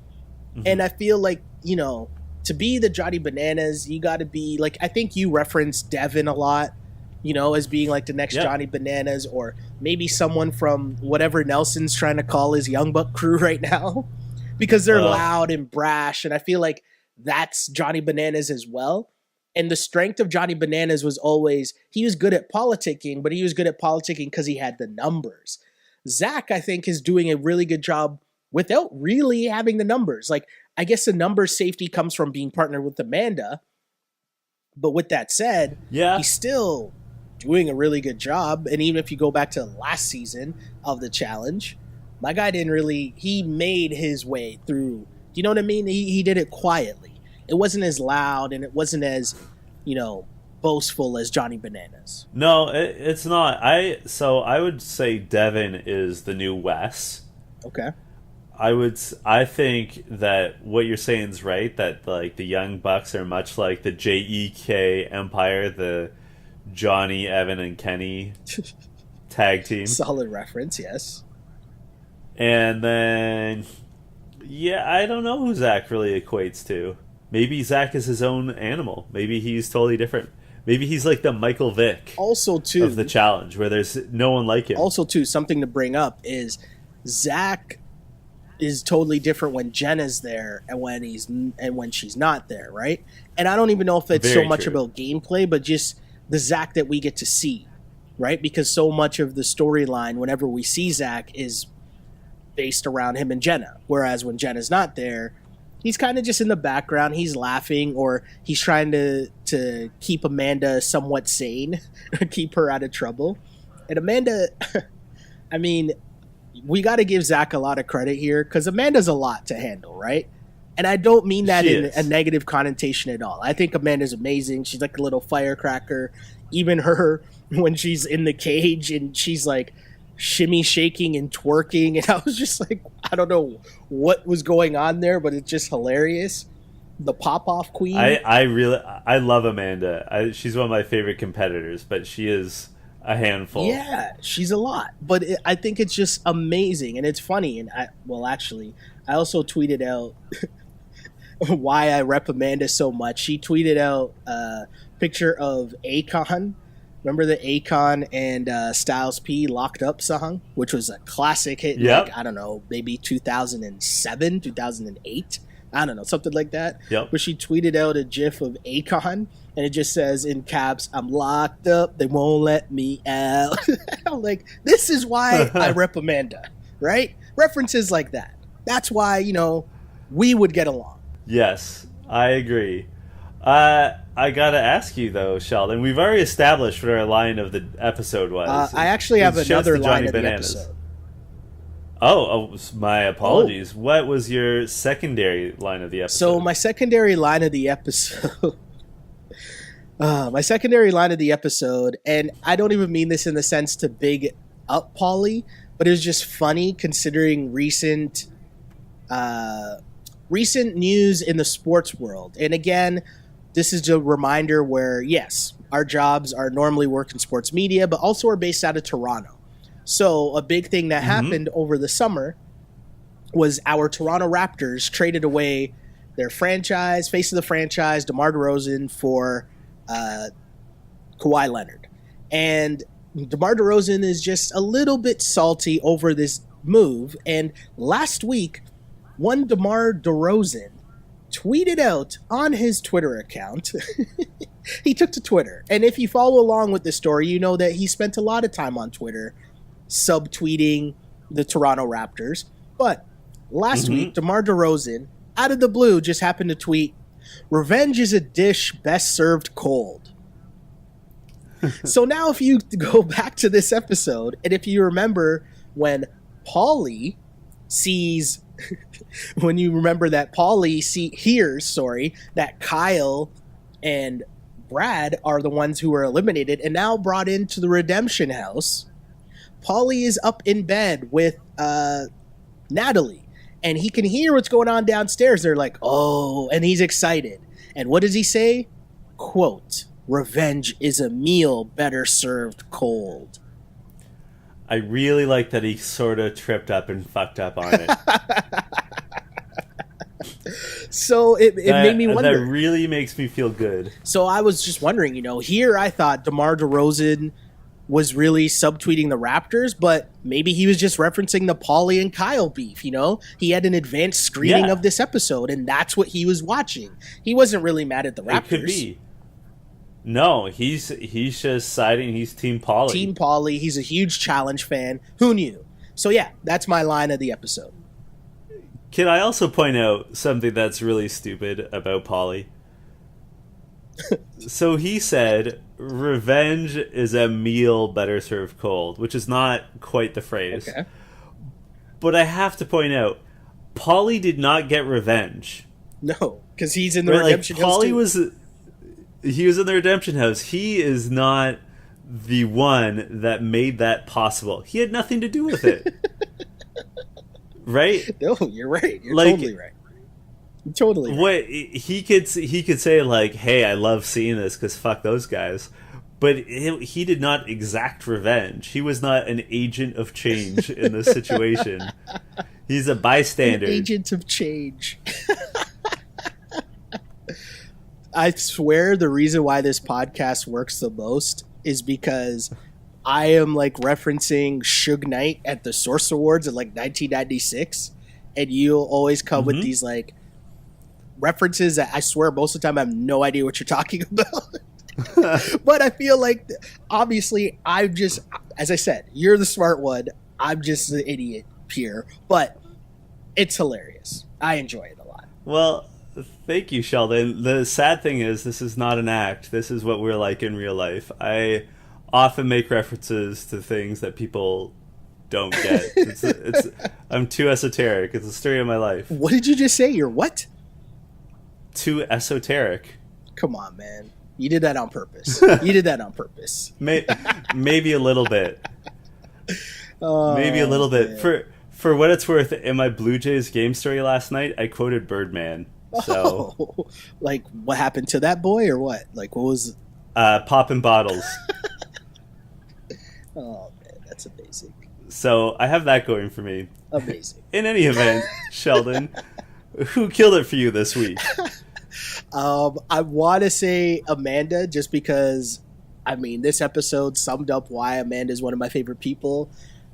Mm-hmm. And I feel like, you know, to be the Johnny Bananas, you got to be like, I think you referenced Devin a lot, you know, as being like the next Johnny Bananas, or maybe someone from whatever Nelson's trying to call his Young Buck crew right now. Because they're loud and brash, and I feel like that's Johnny Bananas as well. And the strength of Johnny Bananas was always, he was good at politicking, but he was good at politicking because he had the numbers. Zach, I think, is doing a really good job without really having the numbers. Like, I guess the numbers safety comes from being partnered with Amanda. But with that said, he's still doing a really good job. And even if you go back to last season of the challenge, my guy didn't really, he made his way through. Do you know what I mean? He did it quietly. It wasn't as loud and it wasn't as, you know, boastful as Johnny Bananas. No, it's not. I would say Devin is the new Wes. Okay. I think that what you're saying is right, that like the Young Bucks are much like the JEK Empire, the Johnny, Evan, and Kenny tag team. Solid reference, yes. And then, I don't know who Zach really equates to. Maybe Zach is his own animal. Maybe he's totally different. Maybe he's like the Michael Vick of the challenge, where there's no one like him. Also, too, something to bring up is Zach is totally different when Jenna's there and when she's not there, right? And I don't even know if it's so much about gameplay, but just the Zach that we get to see, right? Because so much of the storyline, whenever we see Zach, is based around him and Jenna. Whereas when Jenna's not there, he's kind of just in the background. He's laughing, or he's trying to keep Amanda somewhat sane, keep her out of trouble. And Amanda, I mean, we got to give Zach a lot of credit here, because Amanda's a lot to handle, right? And I don't mean that in a negative connotation at all. I think Amanda's amazing. She's like a little firecracker. Even her, when she's in the cage and she's like shimmy shaking and twerking, and I was just like, I don't know what was going on there, but it's just hilarious. The pop-off queen. I love Amanda. She's one of my favorite competitors, but she is a handful. Yeah, she's a lot, but I think it's just amazing, and it's funny. And I also tweeted out why I rep Amanda so much. She tweeted out a picture of Akon. Remember the Akon and Styles P Locked Up song, which was a classic hit in, like, I don't know, maybe 2007, 2008. I don't know, something like that. Yep. But she tweeted out a gif of Akon, and it just says in caps, "I'm locked up, they won't let me out." I'm like, this is why I rep Amanda, right? References like that. That's why, you know, we would get along. Yes, I agree. I gotta ask you though, Sheldon. We've already established what our line of the episode was. I actually have another line of the episode. Oh, my apologies. Oh. What was your secondary line of the episode? So my secondary line of the episode, and I don't even mean this in the sense to big up Paulie, but it was just funny considering recent news in the sports world. And again, this is a reminder where, yes, our jobs are normally work in sports media, but also are based out of Toronto. So a big thing that happened over the summer was our Toronto Raptors traded away their franchise, face of the franchise, DeMar DeRozan, for Kawhi Leonard. And DeMar DeRozan is just a little bit salty over this move. And last week, one DeMar DeRozan tweeted out on his Twitter account. He took to Twitter. And if you follow along with this story, you know that he spent a lot of time on Twitter subtweeting the Toronto Raptors. But last week, DeMar DeRozan, out of the blue, just happened to tweet, "Revenge is a dish best served cold." So now if you go back to this episode, and if you remember when Paulie sees... when you remember that Paulie hears that Kyle and Brad are the ones who were eliminated and now brought into the Redemption House, Paulie is up in bed with Natalie, and he can hear what's going on downstairs. They're like, oh, and he's excited. And what does he say? Quote, "Revenge is a meal better served cold." I really like that he sort of tripped up and fucked up on it. So it made me wonder. That really makes me feel good. So I was just wondering, here I thought DeMar DeRozan was really subtweeting the Raptors, but maybe he was just referencing the Paulie and Kyle beef, He had an advanced screening of this episode, and that's what he was watching. He wasn't really mad at the Raptors. It could be. No, he's just siding. He's Team Paulie. Team Paulie. He's a huge challenge fan. Who knew? So yeah, that's my line of the episode. Can I also point out something that's really stupid about Paulie? So he said, "Revenge is a meal better served cold," which is not quite the phrase. Okay. But I have to point out, Paulie did not get revenge. No, because he's in the Redemption House. Paulie was in the Redemption House. He is not the one that made that possible. He had nothing to do with it. Right? No, you're right. You're totally right. You're totally right. What he could say, like, "Hey, I love seeing this because fuck those guys," but he did not exact revenge. He was not an agent of change in this situation. He's a bystander. An agent of change. I swear the reason why this podcast works the most is because I am referencing Suge Knight at the Source Awards in 1996, and you'll always come with these references that I swear most of the time I have no idea what you're talking about. But I feel like, obviously, I'm just, as I said, you're the smart one. I'm just the idiot here, but it's hilarious. I enjoy it a lot. Well, thank you, Sheldon. The sad thing is, this is not an act. This is what we're like in real life. I often make references to things that people don't get. I'm too esoteric. It's the story of my life. What did you just say? You're what? Too esoteric. Come on, man. You did that on purpose. Maybe a little bit. Maybe a little bit. For what it's worth, in my Blue Jays game story last night, I quoted Birdman. So, what happened to that boy, or what? What was? Popping bottles. Oh man, that's amazing. So I have that going for me. Amazing. In any event, Sheldon, who killed it for you this week? I want to say Amanda, just because, this episode summed up why Amanda is one of my favorite people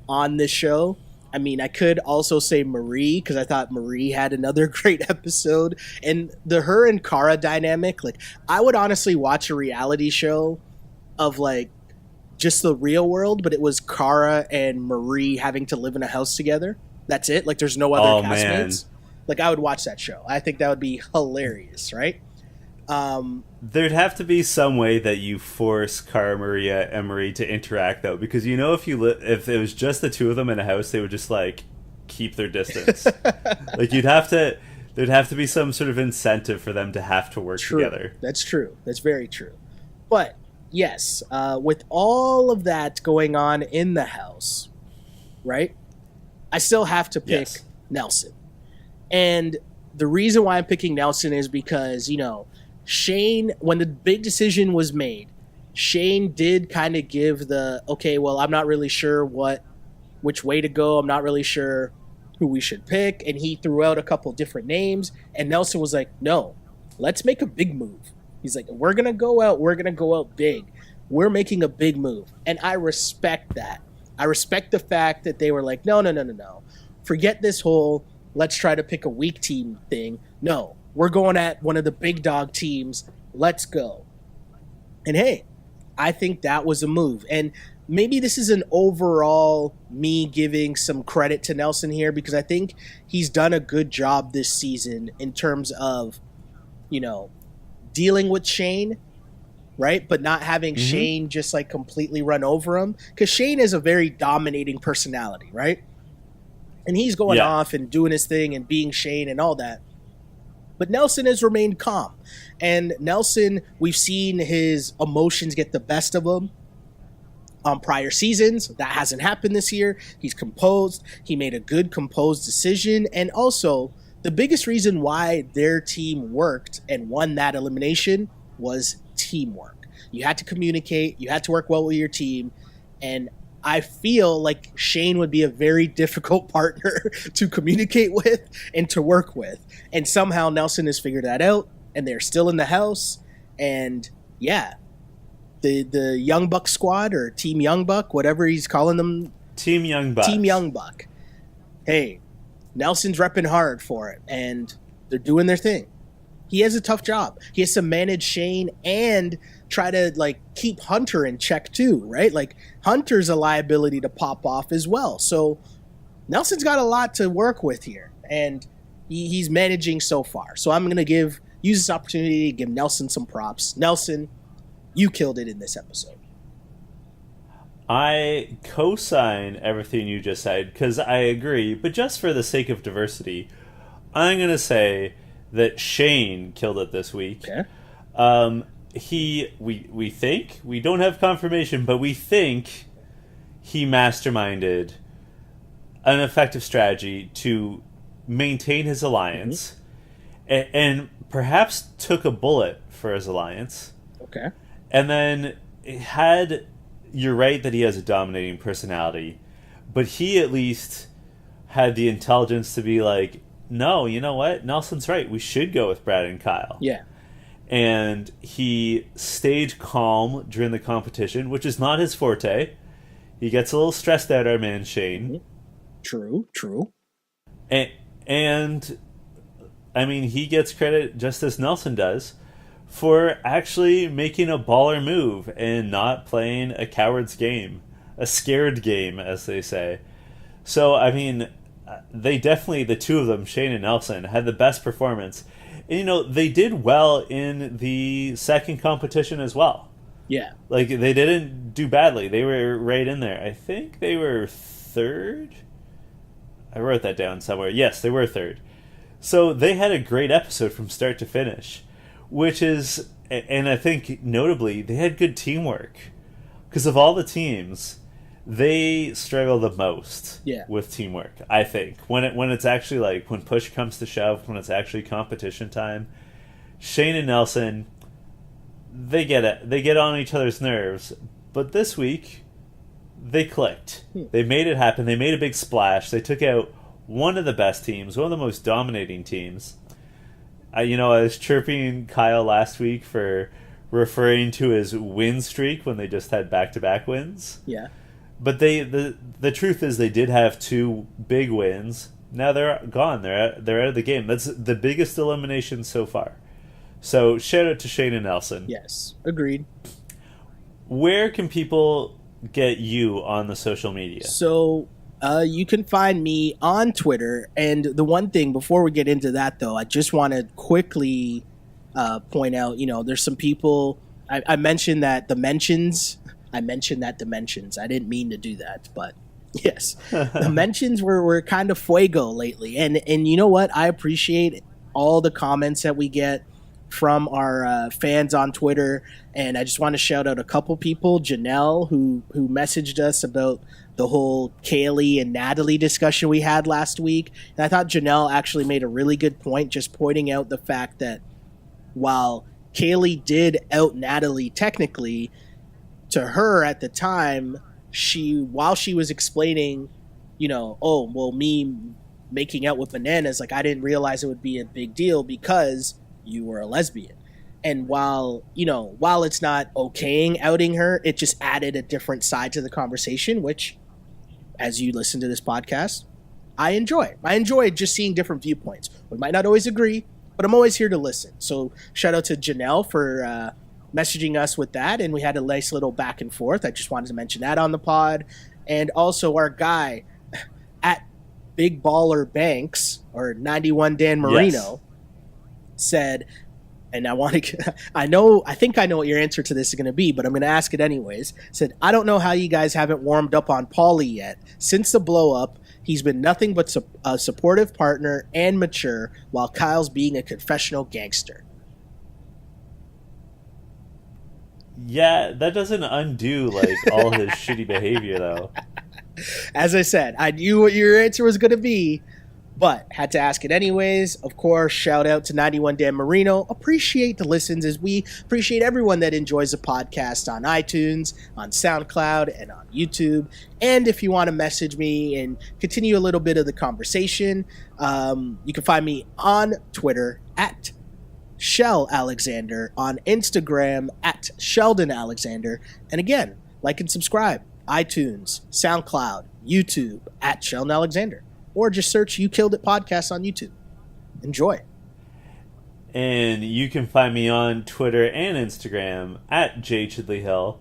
on this show. I could also say Marie, because I thought Marie had another great episode. And her and Kara dynamic, I would honestly watch a reality show of just the real world, but it was Kara and Marie having to live in a house together. That's it. There's no other castmates. I would watch that show. I think that would be hilarious, right? There'd have to be some way that you force Cara, Maria, and Marie to interact, though, because if it was just the two of them in a house, they would just keep their distance. There'd have to be some sort of incentive for them to have to work together. That's true. That's very true. But yes, with all of that going on in the house, right? I still have to pick Nelson. And the reason why I'm picking Nelson is because, Shane, when the big decision was made, Shane did kind of give I'm not really sure which way to go. I'm not really sure who we should pick. And he threw out a couple different names. And Nelson was like, no, let's make a big move. He's like, we're going to go out big. we're making a big move. And I respect that. I respect the fact that they were like, no. Forget this whole let's try to pick a weak team thing. No, we're going at one of the big dog teams. Let's go. And hey, I think that was a move. And maybe this is an overall me giving some credit to Nelson here, because I think he's done a good job this season in terms of, dealing with Shane, right? But not having Shane just like completely run over him, because Shane is a very dominating personality, right? And he's going off and doing his thing and being Shane and all that. But Nelson has remained calm. And Nelson, we've seen his emotions get the best of him on prior seasons. That hasn't happened this year. He's composed. He made a good composed decision. And also, the biggest reason why their team worked and won that elimination was teamwork. You had to communicate. You had to work well with your team. And I feel like Shane would be a very difficult partner to communicate with and to work with. And somehow Nelson has figured that out, and they're still in the house. And yeah, the Young Buck squad, or Team Young Buck, whatever he's calling them. Team Young Buck. Team Young Buck. Hey, Nelson's repping hard for it, and they're doing their thing. He has a tough job. He has to manage Shane and try to keep Hunter in check too, right? Like, Hunter's a liability to pop off as well. So Nelson's got a lot to work with here, and he's managing so far. So I'm going to use this opportunity to give Nelson some props. Nelson, you killed it in this episode. I co-sign everything you just said because I agree, but just for the sake of diversity, I'm going to say that Shane killed it this week. Okay. We think, we don't have confirmation, but we think he masterminded an effective strategy to maintain his alliance, and perhaps took a bullet for his alliance. Okay. And then you're right that he has a dominating personality, but he at least had the intelligence to be like, no, you know what? Nelson's right. We should go with Brad and Kyle. Yeah. And he stayed calm during the competition, which is not his forte. He gets a little stressed out, our man Shane. True. And I mean, he gets credit, just as Nelson does, for actually making a baller move and not playing a coward's game. A scared game, as they say. So, I mean, they definitely, the two of them, Shane and Nelson, had the best performance. And, they did well in the second competition as well. Yeah. Like, they didn't do badly. They were right in there. I think they were third? I wrote that down somewhere. Yes, they were third. So they had a great episode from start to finish, which is, and I think notably, they had good teamwork. Because of all the teams, they struggle the most with teamwork, I think. When it's actually when push comes to shove, when it's actually competition time, Shane and Nelson, they get it. They get on each other's nerves. But this week, they clicked. They made it happen. They made a big splash. They took out one of the best teams, one of the most dominating teams. I was chirping Kyle last week for referring to his win streak when they just had back-to-back wins. Yeah. But the truth is they did have two big wins. Now they're gone. They're out of the game. That's the biggest elimination so far. So shout out to Shane and Nelson. Yes, agreed. Where can people get you on the social media? So you can find me on Twitter. And the one thing, before we get into that, though, I just want to quickly point out, there's some people, I mentioned that dimensions. I didn't mean to do that, but yes. The mentions were kind of fuego lately. And you know what? I appreciate all the comments that we get from our fans on Twitter. And I just want to shout out a couple people. Janelle, who messaged us about the whole Kaylee and Natalie discussion we had last week. And I thought Janelle actually made a really good point, just pointing out the fact that while Kaylee did out Natalie technically, to her at the time, while she was explaining, me making out with bananas, I didn't realize it would be a big deal because you were a lesbian. And while it's not okaying outing her, it just added a different side to the conversation, which, as you listen to this podcast, I enjoy. I enjoy just seeing different viewpoints. We might not always agree, but I'm always here to listen. So shout out to Janelle for messaging us with that, and we had a nice little back and forth. I just wanted to mention that on the pod. And also our guy at Big Baller Banks, or 91 Dan Marino, said, and I think I know what your answer to this is going to be, but I'm going to ask it anyways. Said, I don't know how you guys haven't warmed up on Paulie yet. Since the blow up, he's been nothing but a supportive partner and mature, while Kyle's being a confessional gangster. Yeah, that doesn't undo all his shitty behavior, though. As I said, I knew what your answer was going to be, but had to ask it anyways. Of course, shout out to 91 Dan Marino. Appreciate the listens, as we appreciate everyone that enjoys the podcast on iTunes, on SoundCloud, and on YouTube. And if you want to message me and continue a little bit of the conversation, you can find me on Twitter at Shell Alexander, on Instagram at Sheldon Alexander, and again, like and subscribe, iTunes, SoundCloud, YouTube at Sheldon Alexander, or just search You Killed It Podcast on YouTube. Enjoy. And you can find me on Twitter and Instagram at JChidleyHill.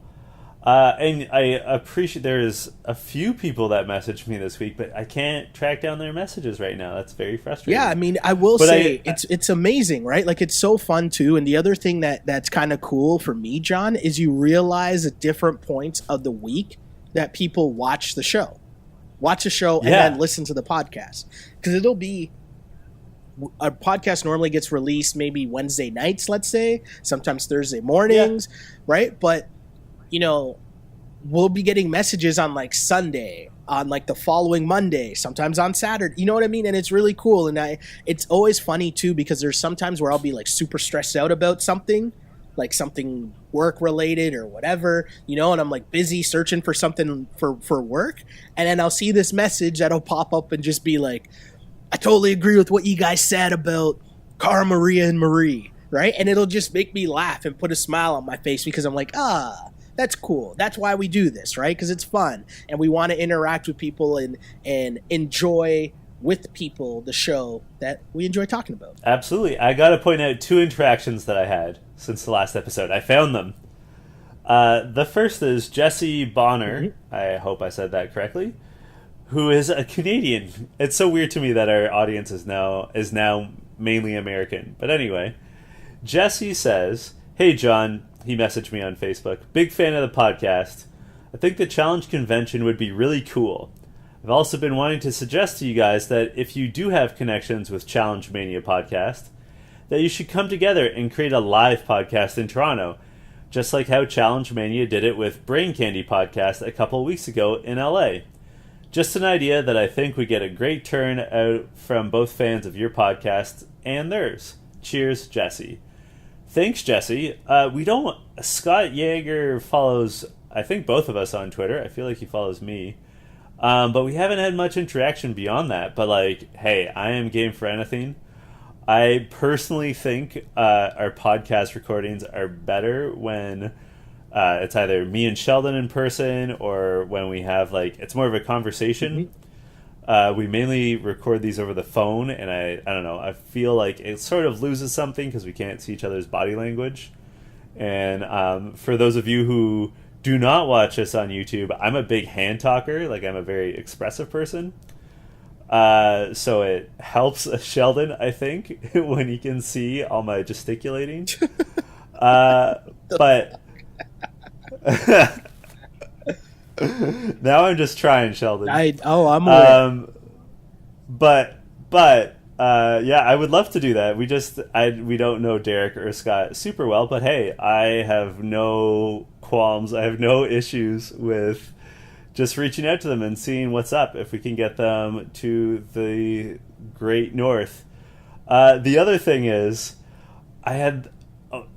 And I appreciate there's a few people that messaged me this week, but I can't track down their messages right now. That's very frustrating. Yeah, I mean, I will say it's amazing, right? It's so fun too. And the other thing that's kind of cool for me, John, is you realize at different points of the week that people watch the show. Watch a show and then listen to the podcast. Because it'll be a podcast normally gets released maybe Wednesday nights, let's say, sometimes Thursday mornings, right? But we'll be getting messages on Sunday, on the following Monday, sometimes on Saturday. You know what I mean? And it's really cool. And it's always funny too, because there's sometimes where I'll be super stressed out about something, something work related or whatever, and I'm busy searching for something for work. And then I'll see this message that'll pop up and just be I totally agree with what you guys said about Cara Maria and Marie, right? And it'll just make me laugh and put a smile on my face, because I'm that's cool. That's why we do this, right? Because it's fun, and we want to interact with people and enjoy with people the show that we enjoy talking about. Absolutely. I got to point out 2 interactions that I had since the last episode. I found them. The first is Jesse Bonner. I hope I said that correctly. Who is a Canadian. It's so weird to me that our audience is now mainly American. But anyway, Jesse says, "Hey John," he messaged me on Facebook, "big fan of the podcast. I think the challenge convention would be really cool. I've also been wanting to suggest to you guys that if you do have connections with Challenge Mania podcast, that you should come together and create a live podcast in Toronto, just like how Challenge Mania did it with Brain Candy podcast a couple weeks ago in LA. Just an idea that I think would get a great turnout from both fans of your podcast and theirs. Cheers, Jesse." Thanks, Jesse. Scott Yeager follows, I think, both of us on Twitter. I feel like he follows me. But we haven't had much interaction beyond that. But, hey, I am game for anything. I personally think our podcast recordings are better when it's either me and Sheldon in person, or when we have, it's more of a conversation. We mainly record these over the phone, and I don't know, I feel like it sort of loses something because we can't see each other's body language. And for those of you who do not watch us on YouTube, I'm a big hand talker. I'm a very expressive person. So it helps Sheldon, I think, when he can see all my gesticulating. But now I'm just trying, Sheldon. I'm aware. Yeah, I would love to do that. We don't know Derek or Scott super well, but hey, I have no qualms. I have no issues with just reaching out to them and seeing what's up, if we can get them to the great north. The other thing is, do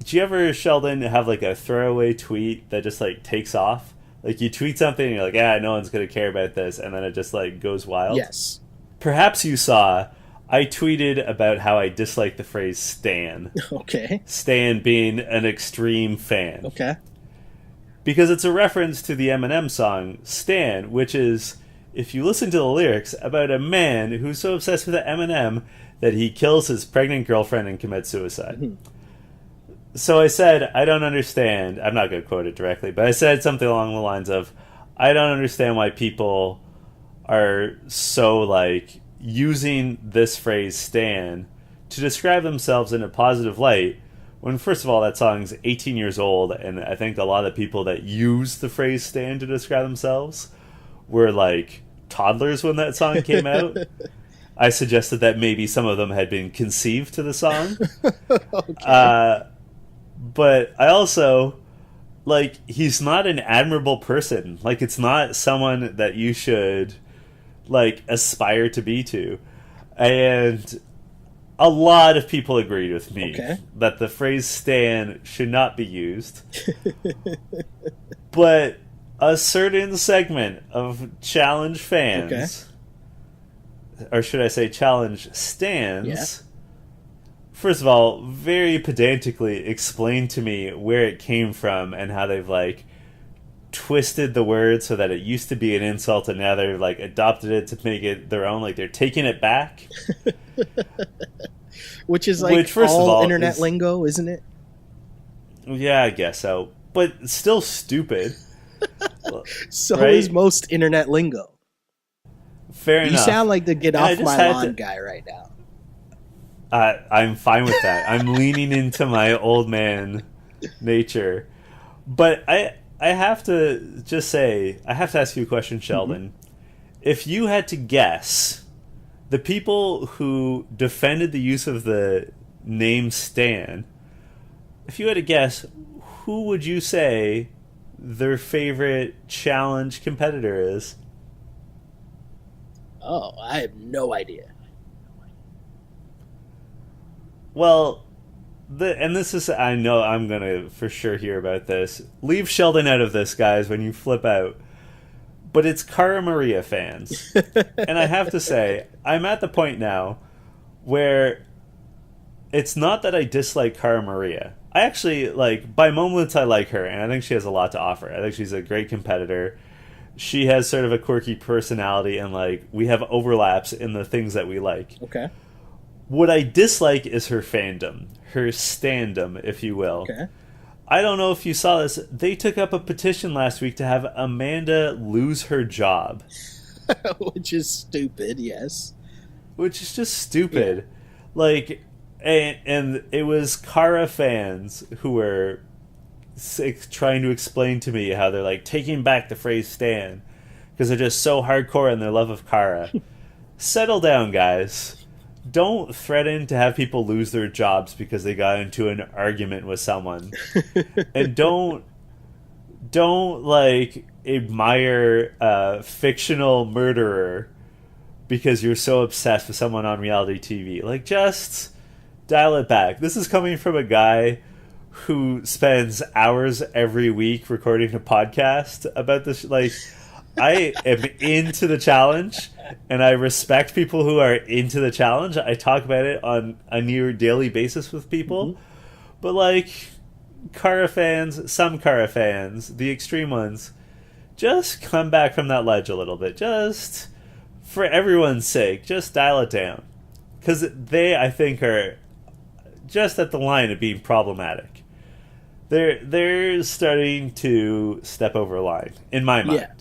you ever, Sheldon, have a throwaway tweet that just takes off? You tweet something and you're no one's going to care about this, and then it just goes wild? Yes. Perhaps you saw I tweeted about how I dislike the phrase stan. Okay. Stan being an extreme fan. Okay. Because it's a reference to the Eminem song Stan, which is, if you listen to the lyrics, about a man who's so obsessed with Eminem that he kills his pregnant girlfriend and commits suicide. Mm-hmm. So I said, I don't understand. I'm not going to quote it directly, but I said something along the lines of, I don't understand why people are so, like, using this phrase stan to describe themselves in a positive light when, first of all, that song's 18 years old, and I think a lot of people that use the phrase stan to describe themselves were, like, toddlers when that song came out. I suggested that maybe some of them had been conceived to the song. Okay. But I also, like, he's not an admirable person. Like, it's not someone that you should, like, aspire to be to. And a lot of people agreed with me that the phrase stan should not be used. But a certain segment of challenge fans, or should I say challenge stans, first of all, very pedantically explained to me where it came from and how they've, like, twisted the word so that it used to be an insult and now they've, like, adopted it to make it their own. Like, they're taking it back. Which is, like, first all of all, internet lingo, isn't it? Yeah, I guess so. But it's still stupid. So right? Is most internet lingo. Fair enough. You sound like the get off my lawn guy right now. I'm fine with that. I'm leaning into my old man nature. But I have to just say, I have to ask you a question, Sheldon. Mm-hmm. If you had to guess, the people who defended the use of the name Stan, if you had to guess, who would you say their favorite challenge competitor is? Oh, I have no idea. Well, and this is, I know I'm going to for sure hear about this. Leave Sheldon out of this, guys, when you flip out. But it's Cara Maria fans. And I have to say, I'm at the point now where it's not that I dislike Cara Maria. I actually, like, by moments I like her, and I think she has a lot to offer. I think she's a great competitor. She has sort of a quirky personality, and, like, we have overlaps in the things that we like. Okay. What I dislike is her fandom, her standom, if you will. Okay. I don't know if you saw this. They took up a petition last week to have Amanda lose her job. Which is stupid, yes. Which is just stupid. Yeah. Like, and it was Cara fans who were trying to explain to me how they're, like, taking back the phrase stan because they're just so hardcore in their love of Cara. Settle down, guys. Don't threaten to have people lose their jobs because they got into an argument with someone. And don't like admire a fictional murderer because you're so obsessed with someone on reality TV. Like, just dial it back. This is coming from a guy who spends hours every week recording a podcast about this. Like, I am into the challenge, and I respect people who are into the challenge. I talk about it on a near daily basis with people. Mm-hmm. But, like, Cara fans, some Cara fans, the extreme ones, just come back from that ledge a little bit. Just, for everyone's sake, just dial it down. Because they, I think, are just at the line of being problematic. They're starting to step over a line, in my mind. Yeah.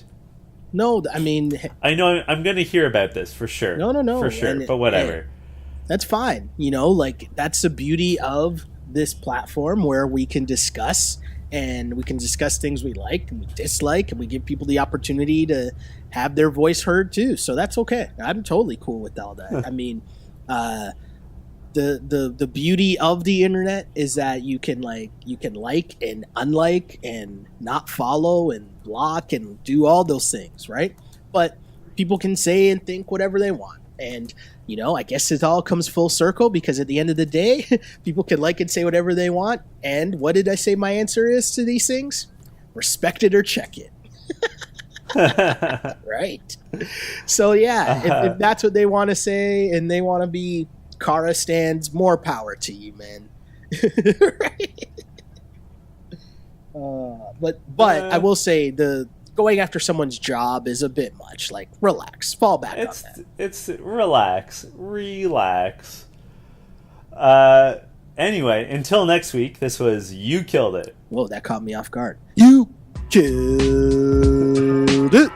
No, I mean... I know I'm going to hear about this, for sure. No. For sure, but whatever. That's fine. You know, like, that's the beauty of this platform where we can discuss, and we can discuss things we like and we dislike, and we give people the opportunity to have their voice heard, too. So that's okay. I'm totally cool with all that. I mean, the beauty of the internet is that you can like and unlike and not follow and block and do all those things, right? But people can say and think whatever they want. And, you know, I guess it all comes full circle because at the end of the day, people can like and say whatever they want. And what did I say my answer is to these things? Respect it or check it. Right. So yeah, if that's what they want to say and they want to be Kara stands, more power to you, man. Right? But I will say the going after someone's job is a bit much. Like, relax, fall back on that. It's relax. Anyway, until next week, this was You Killed It. Whoa, that caught me off guard. You killed it.